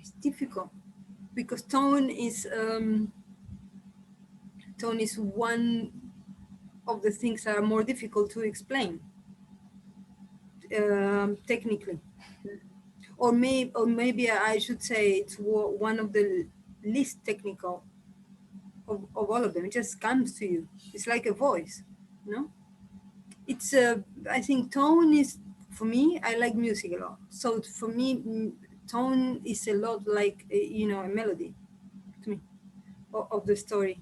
C: It's difficult because tone is one of the things that are more difficult to explain technically, or maybe I should say it's one of the least technical of all of them. It just comes to you. It's like a voice, It's I think tone is, for me, I like music a lot. So for me, tone is a lot like a melody to me of the story.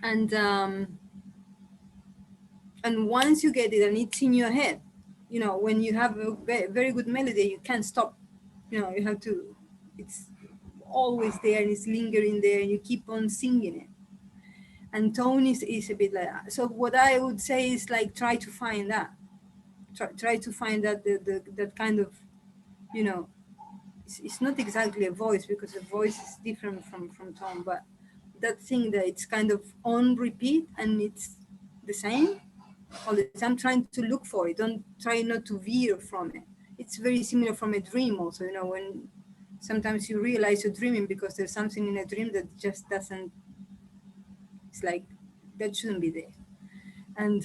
C: And once you get it and it's in your head, when you have a very good melody, you can't stop. You have to. It's always there and it's lingering there, and you keep on singing it. And tone is a bit like that. So what I would say is like try to find that. Try to find that that kind of, it's not exactly a voice, because a voice is different from tone, but that thing that it's kind of on repeat and it's the same all the time. Trying to look for it. Don't try not to veer from it. It's very similar from a dream also, when sometimes you realize you're dreaming because there's something in a dream that just doesn't, it's like that shouldn't be there. And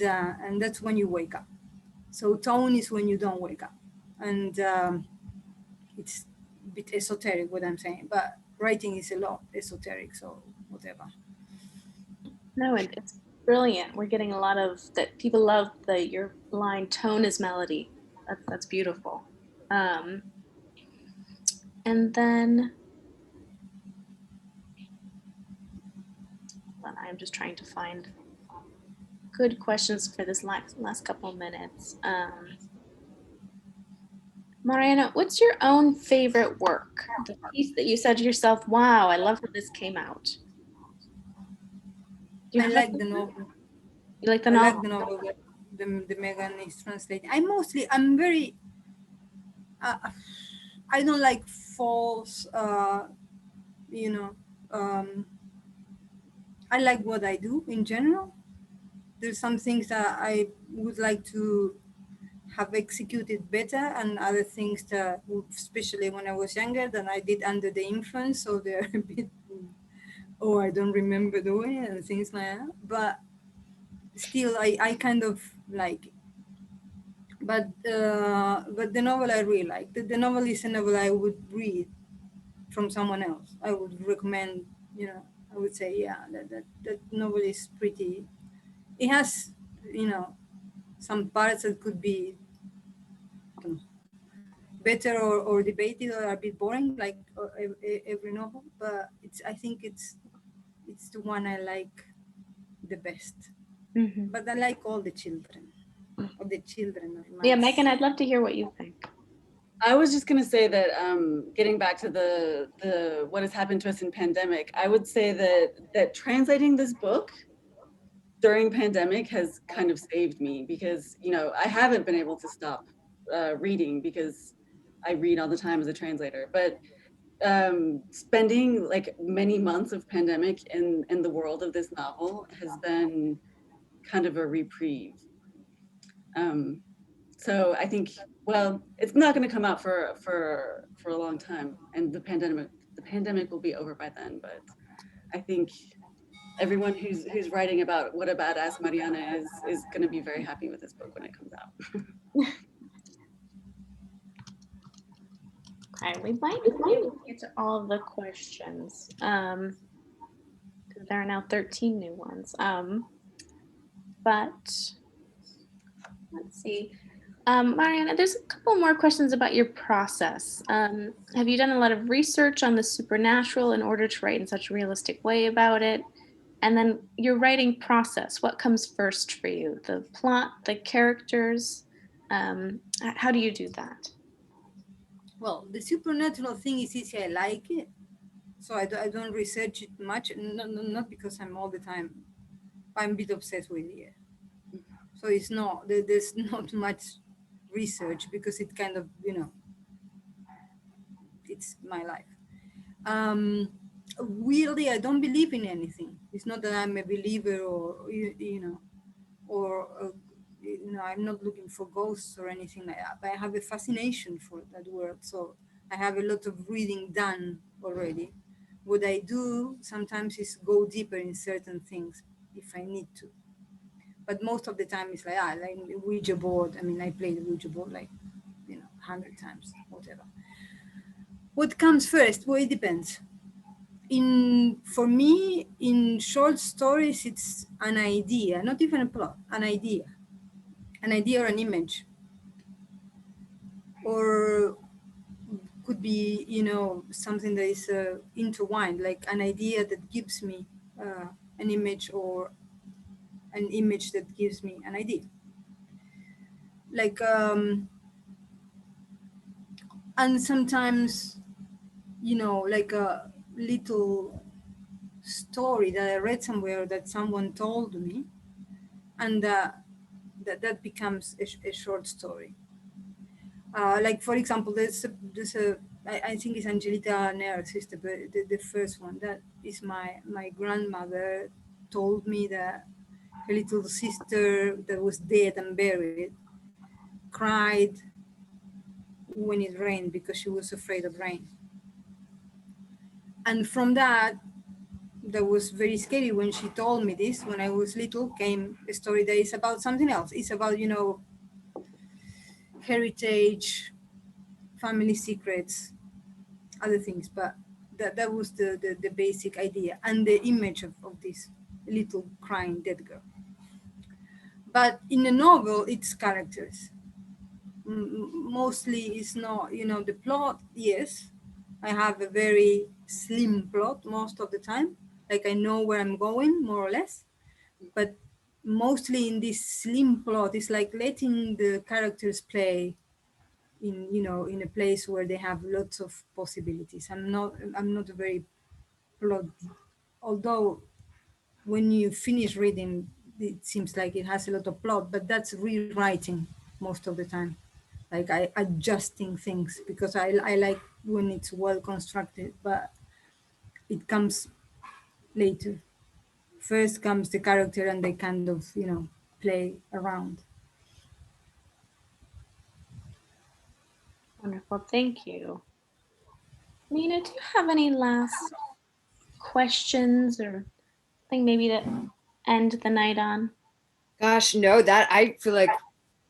C: that's when you wake up. So tone is when you don't wake up. And it's a bit esoteric what I'm saying, but writing is a lot esoteric, so whatever.
A: No, it's brilliant. We're getting a lot of that. People love your line, tone is melody. That's beautiful. And then I'm just trying to find good questions for this last couple minutes. Mariana, what's your own favorite work? The piece that you said to yourself, wow, I love how this came out.
C: I like the novel.
A: You like the
C: I
A: novel?
C: like the novel that the Megan is translating. I'm very, I don't like false, you know, I like what I do in general. There's some things that I would like to have executed better, and other things that, especially when I was younger, that I did under the influence, so they're a bit, oh, I don't remember doing it and things like that. But still, I kind of like it. But the novel I really like. The novel is a novel I would read from someone else. I would recommend, you know, I would say, yeah, that novel is pretty, it has, you know, some parts that could be better or debated or a bit boring, like every novel. But I think it's the one I like the best.
A: Mm-hmm.
C: But I like all the children, of the children.
A: Yeah, Megan, I'd love to hear what you think.
D: I was just going to say that getting back to the what has happened to us in pandemic, I would say that translating this book during pandemic has kind of saved me, because, you know, I haven't been able to stop reading because I read all the time as a translator. But spending like many months of pandemic in the world of this novel has been kind of a reprieve. So I think, well, it's not going to come out for a long time, and the pandemic will be over by then. But I think everyone who's writing about what a badass Mariana is going to be very happy with this book when it comes out.
A: Okay, we might be able to get to all of the questions. There are now 13 new ones. But let's see. Mariana, there's a couple more questions about your process. Have you done a lot of research on the supernatural in order to write in such a realistic way about it? And then your writing process, what comes first for you? The plot, the characters? How do you do that?
C: Well, the supernatural thing is easy. I like it, so I don't research it much. Not because I'm all the time. I'm a bit obsessed with it. So it's not, there's not much research because it kind of, you know, it's my life. Weirdly, I don't believe in anything. It's not that I'm a believer or, you know, or, you know, I'm not looking for ghosts or anything like that, but I have a fascination for that world. So I have a lot of reading done already. What I do sometimes is go deeper in certain things if I need to. But most of the time it's like, like Ouija board. I mean, I played the Ouija board like, you know, 100 times, whatever. What comes first? Well, it depends. For me, in short stories, it's an idea, not even a plot, an idea or an image, or could be, you know, something that is intertwined, like an idea that gives me an image, or an image that gives me an idea. Like, and sometimes, you know, like a little story that I read somewhere that someone told me, and that becomes a short story. Like, for example, I think it's Angelita Nair's sister, but the first one, that is my grandmother told me that her little sister that was dead and buried cried when it rained because she was afraid of rain. And from that was very scary when she told me this when I was little, came a story that is about something else. It's about, you know, heritage, family secrets, other things, but that was the basic idea and the image of this little crying dead girl. But in a novel, it's characters. Mostly it's not, you know, the plot, yes. I have a very slim plot most of the time. Like, I know where I'm going, more or less. But mostly in this slim plot. It's like letting the characters play in, you know, in a place where they have lots of possibilities. I'm not a very plot, although when you finish reading, it seems like it has a lot of plot, but that's rewriting most of the time. Like I adjusting things because I like when it's well constructed, but it comes later. First comes the character and they kind of, you know, play around.
A: Wonderful, thank you. Nina, do you have any last questions or thing maybe to end the night on?
B: Gosh, no, that I feel like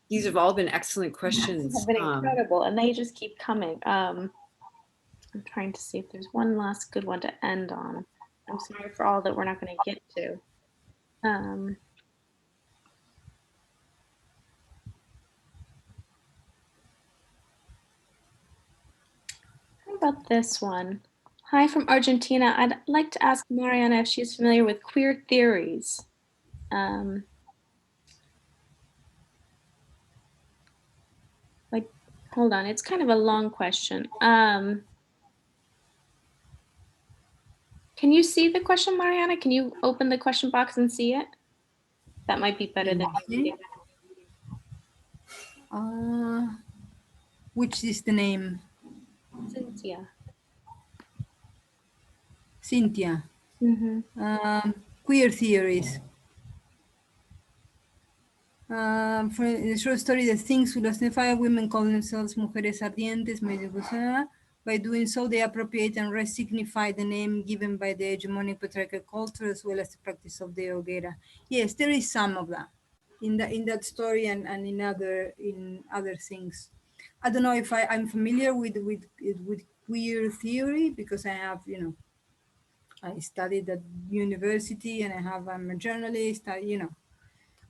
B: these have all been excellent questions.
A: Have been incredible, and they just keep coming. I'm trying to see if there's one last good one to end on. I'm sorry for all that we're not going to get to. How about this one? Hi from Argentina. I'd like to ask Mariana if she's familiar with queer theories. Like, hold on, it's kind of a long question. Can you see the question, Mariana? Can you open the question box and see it? That might be better than reading.
C: Which is the name?
A: Cynthia.
C: Cynthia.
A: Mm-hmm.
C: Queer theories. For the short story, the things who classify women call themselves mujeres ardientes, by doing so, they appropriate and resignify the name given by the hegemonic patriarchal culture as well as the practice of the hoguera. Yes, there is some of that in that story and in other things. I don't know if I'm familiar with queer theory because I have, you know, I studied at university and I'm a journalist. I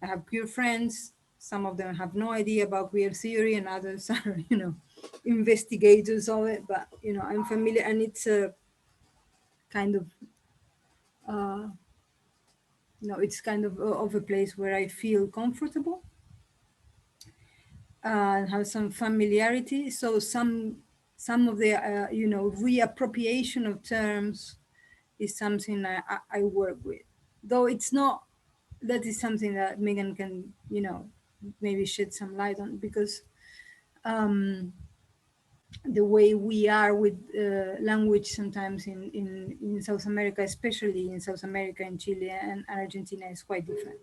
C: have queer friends. Some of them have no idea about queer theory and others are, you know, investigators of it. But, you know, I'm familiar and it's a kind of, it's kind of a place where I feel comfortable and have some familiarity. So some of the, reappropriation of terms is something I work with. Though it's not, that is something that Megan can, you know, maybe shed some light on because the way we are with language sometimes in South America, especially in South America, in Chile and Argentina, is quite different.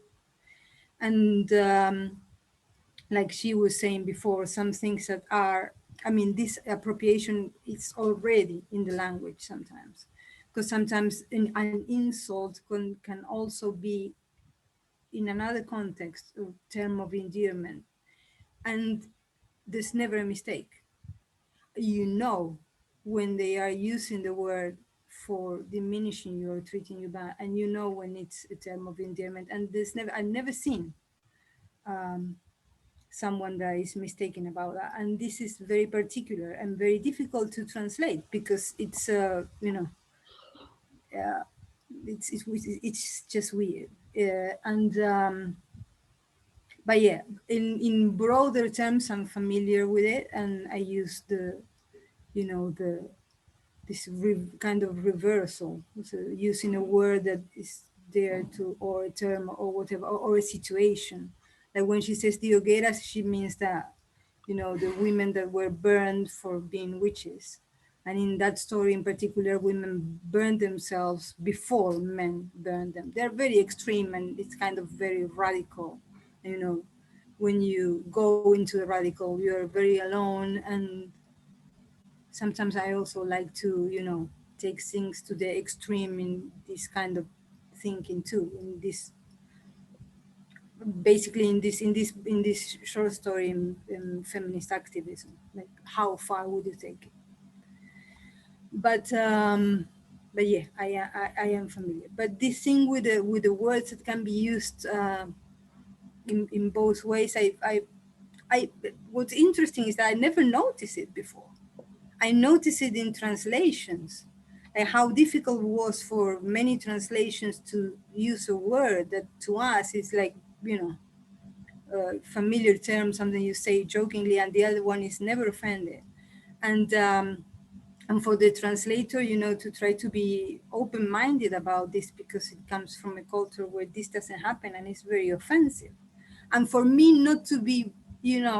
C: And like she was saying before, some things that are, I mean, this appropriation is already in the language sometimes. Because sometimes an insult can also be in another context, a term of endearment. And there's never a mistake. You know when they are using the word for diminishing you or treating you bad, and you know when it's a term of endearment. And I've never seen someone that is mistaken about that. And this is very particular and very difficult to translate because it's it's just weird. But yeah, in broader terms, I'm familiar with it, and I use this kind of reversal, so using a word that is there to, or a term or whatever, or a situation. Like when she says the hogueras, she means that, you know, the women that were burned for being witches. And in that story in particular, women burned themselves before men burned them. They're very extreme and it's kind of very radical. You know, when you go into the radical, you're very alone. And sometimes I also like to, you know, take things to the extreme in this kind of thinking too, in this, basically in this short story in feminist activism, like how far would you take it? But yeah, I am familiar. But this thing with the words that can be used in both ways, I what's interesting is that I never noticed it before. I noticed it in translations, and how difficult it was for many translations to use a word that to us is like familiar term, something you say jokingly, and the other one is never offended. And for the translator, to try to be open-minded about this, because it comes from a culture where this doesn't happen and it's very offensive. And for me not to be,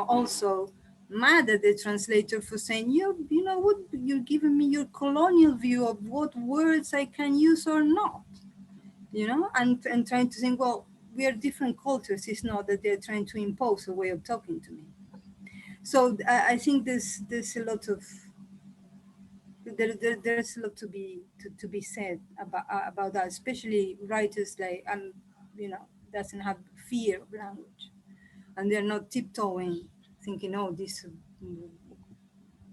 C: also mad at the translator for saying, you know what, you're giving me your colonial view of what words I can use or not, and trying to think, well, we are different cultures. It's not that they're trying to impose a way of talking to me. So I think there's a lot of there's a lot to be said about that, especially writers like doesn't have fear of language, and they're not tiptoeing, thinking, oh, this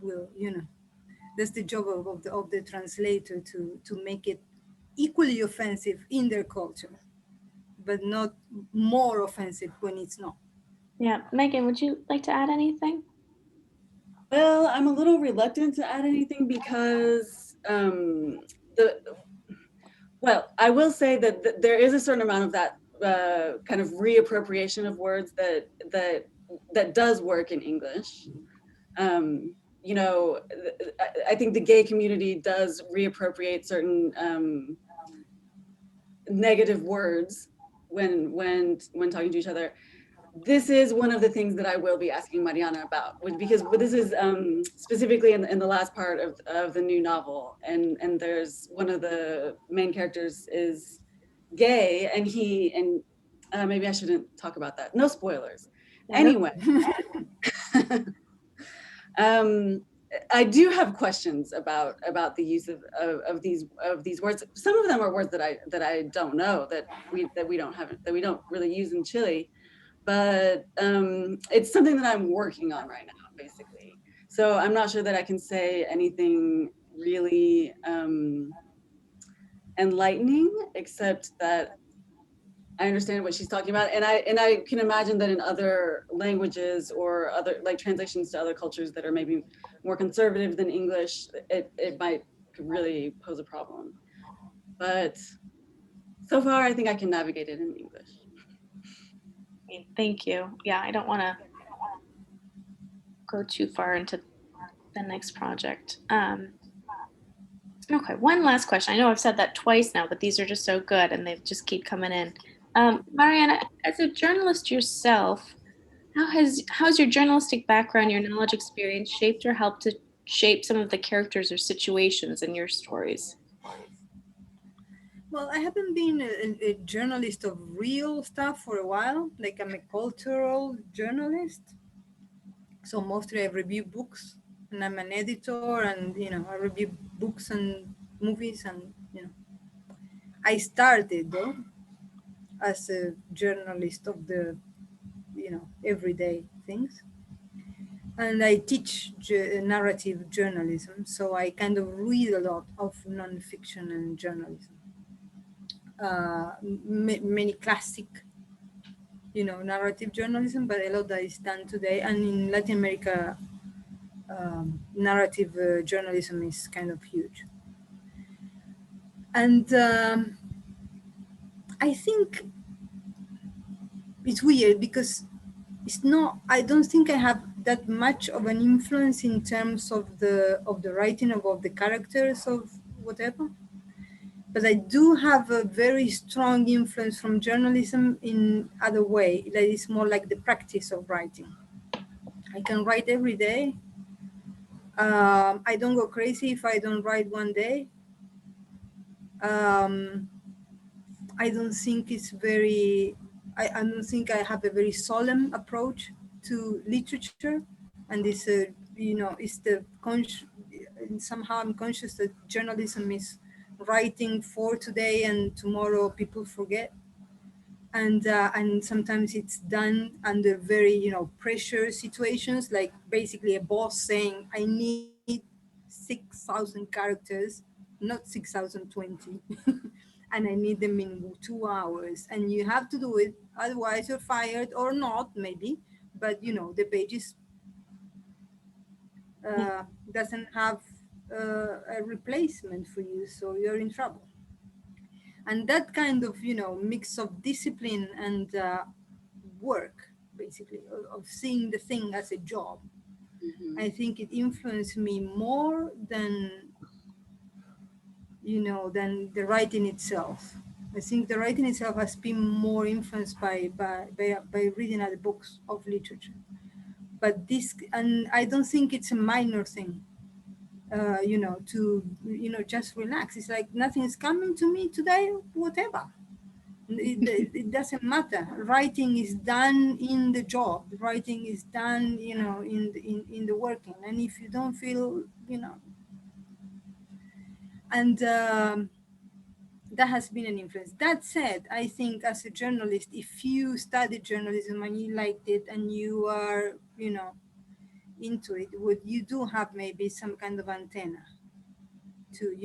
C: will that's the job of the translator to make it equally offensive in their culture, but not more offensive when it's not.
A: Yeah, Megan, would you like to add anything?
D: Well, I'm a little reluctant to add anything because I will say that there is a certain amount of that kind of reappropriation of words that does work in English. I think the gay community does reappropriate certain negative words when talking to each other. This is one of the things that I will be asking Mariana about, because this is specifically in the last part of the new novel, and there's one of the main characters is gay, and maybe I shouldn't talk about that. No spoilers. Anyway, I do have questions about the use of these words. Some of them are words that I don't know, that we don't really use in Chile. But it's something that I'm working on right now, basically. So I'm not sure that I can say anything really enlightening, except that I understand what she's talking about, and I can imagine that in other languages or other translations to other cultures that are maybe more conservative than English, it might really pose a problem. But so far, I think I can navigate it in English.
A: Thank you. Yeah, I don't want to go too far into the next project. Okay, one last question. I know I've said that twice now, but these are just so good and they just keep coming in. Mariana, as a journalist yourself, how's your journalistic background, your knowledge experience shaped or helped to shape some of the characters or situations in your stories?
C: Well, I haven't been a journalist of real stuff for a while. Like, I'm a cultural journalist. So mostly I review books, and I'm an editor, and I review books and movies, and I started though as a journalist of the everyday things, and I teach narrative journalism. So I kind of read a lot of nonfiction and journalism. Many classic, narrative journalism, but a lot that is done today. And in Latin America, narrative journalism is kind of huge. And I think it's weird because I don't think I have that much of an influence in terms of the writing of the characters of whatever. But I do have a very strong influence from journalism in other way. That is more like the practice of writing. I can write every day. I don't go crazy if I don't write one day. I don't think it's very. I don't think I have a very solemn approach to literature, and this, is somehow I'm conscious that journalism is writing for today and tomorrow people forget, and sometimes it's done under very pressure situations, like basically a boss saying, I need 6,000 characters, not 6,020 and I need them in 2 hours, and you have to do it, otherwise you're fired, or not maybe, but the pages doesn't have a replacement for you, so you're in trouble. And that kind of mix of discipline and work, basically, of seeing the thing as a job.
B: Mhm.
C: I think it influenced me more than, than the writing itself. I think the writing itself has been more influenced by reading other books of literature. But this, and I don't think it's a minor thing, to, just relax. It's like nothing is coming to me today, whatever. It doesn't matter. Writing is done in the job. Writing is done, in the working. And if you don't feel, and that has been an influence. That said, I think as a journalist, if you study journalism and you liked it and you are, into it, you do have maybe some kind of antenna to,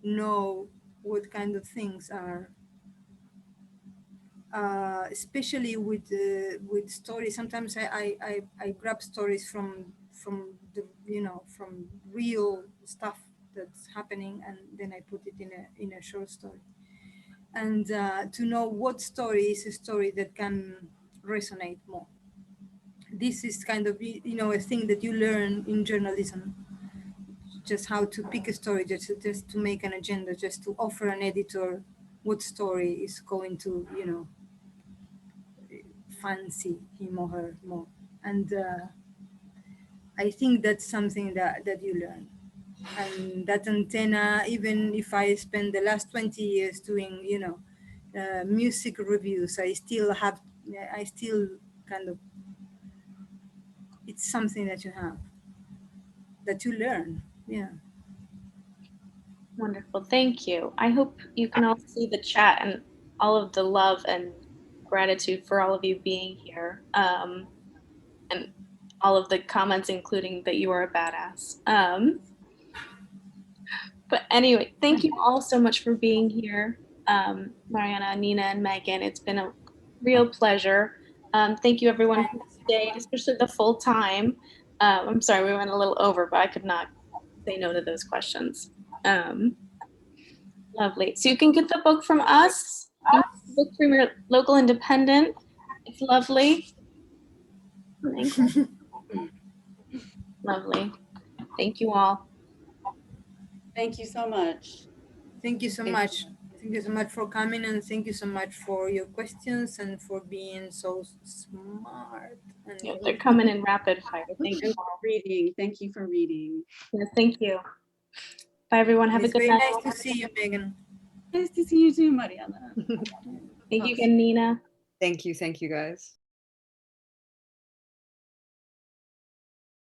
C: know what kind of things are, especially with stories. Sometimes I grab stories from the, from real stuff that's happening, and then I put it in a short story. And to know what story is a story that can resonate more. This is kind of, a thing that you learn in journalism, just how to pick a story, just to make an agenda, just to offer an editor what story is going to, fancy him or her more. And I think that's something that you learn. And that antenna, even if I spend the last 20 years doing, music reviews, I still kind of, it's something that you have, that you learn. Yeah.
A: Wonderful. Thank you. I hope you can all see the chat and all of the love and gratitude for all of you being here. And all of the comments, including that you are a badass. But anyway, thank you all so much for being here. Mariana, Nina, and Megan, it's been a real pleasure. Thank you everyone who stayed, especially the full time. I'm sorry we went a little over, but I could not say no to those questions. Lovely. So you can get the book from us. You can get the book from your local independent. It's lovely. Lovely. Thank you all.
D: Thank you so much.
C: Thank you so much. Thank you so much for coming, and thank you so much for your questions and for being so smart. And
A: Yeah, they're coming in rapid fire. Thank you
D: And
A: all.
D: for reading. Thank you for reading.
A: Yes, thank you. Bye, everyone. Have a
C: it's
A: good
C: very
A: night.
C: nice to see you, Megan.
D: Nice to see you too, Mariana.
A: Thank you again, Nina.
B: Thank you guys.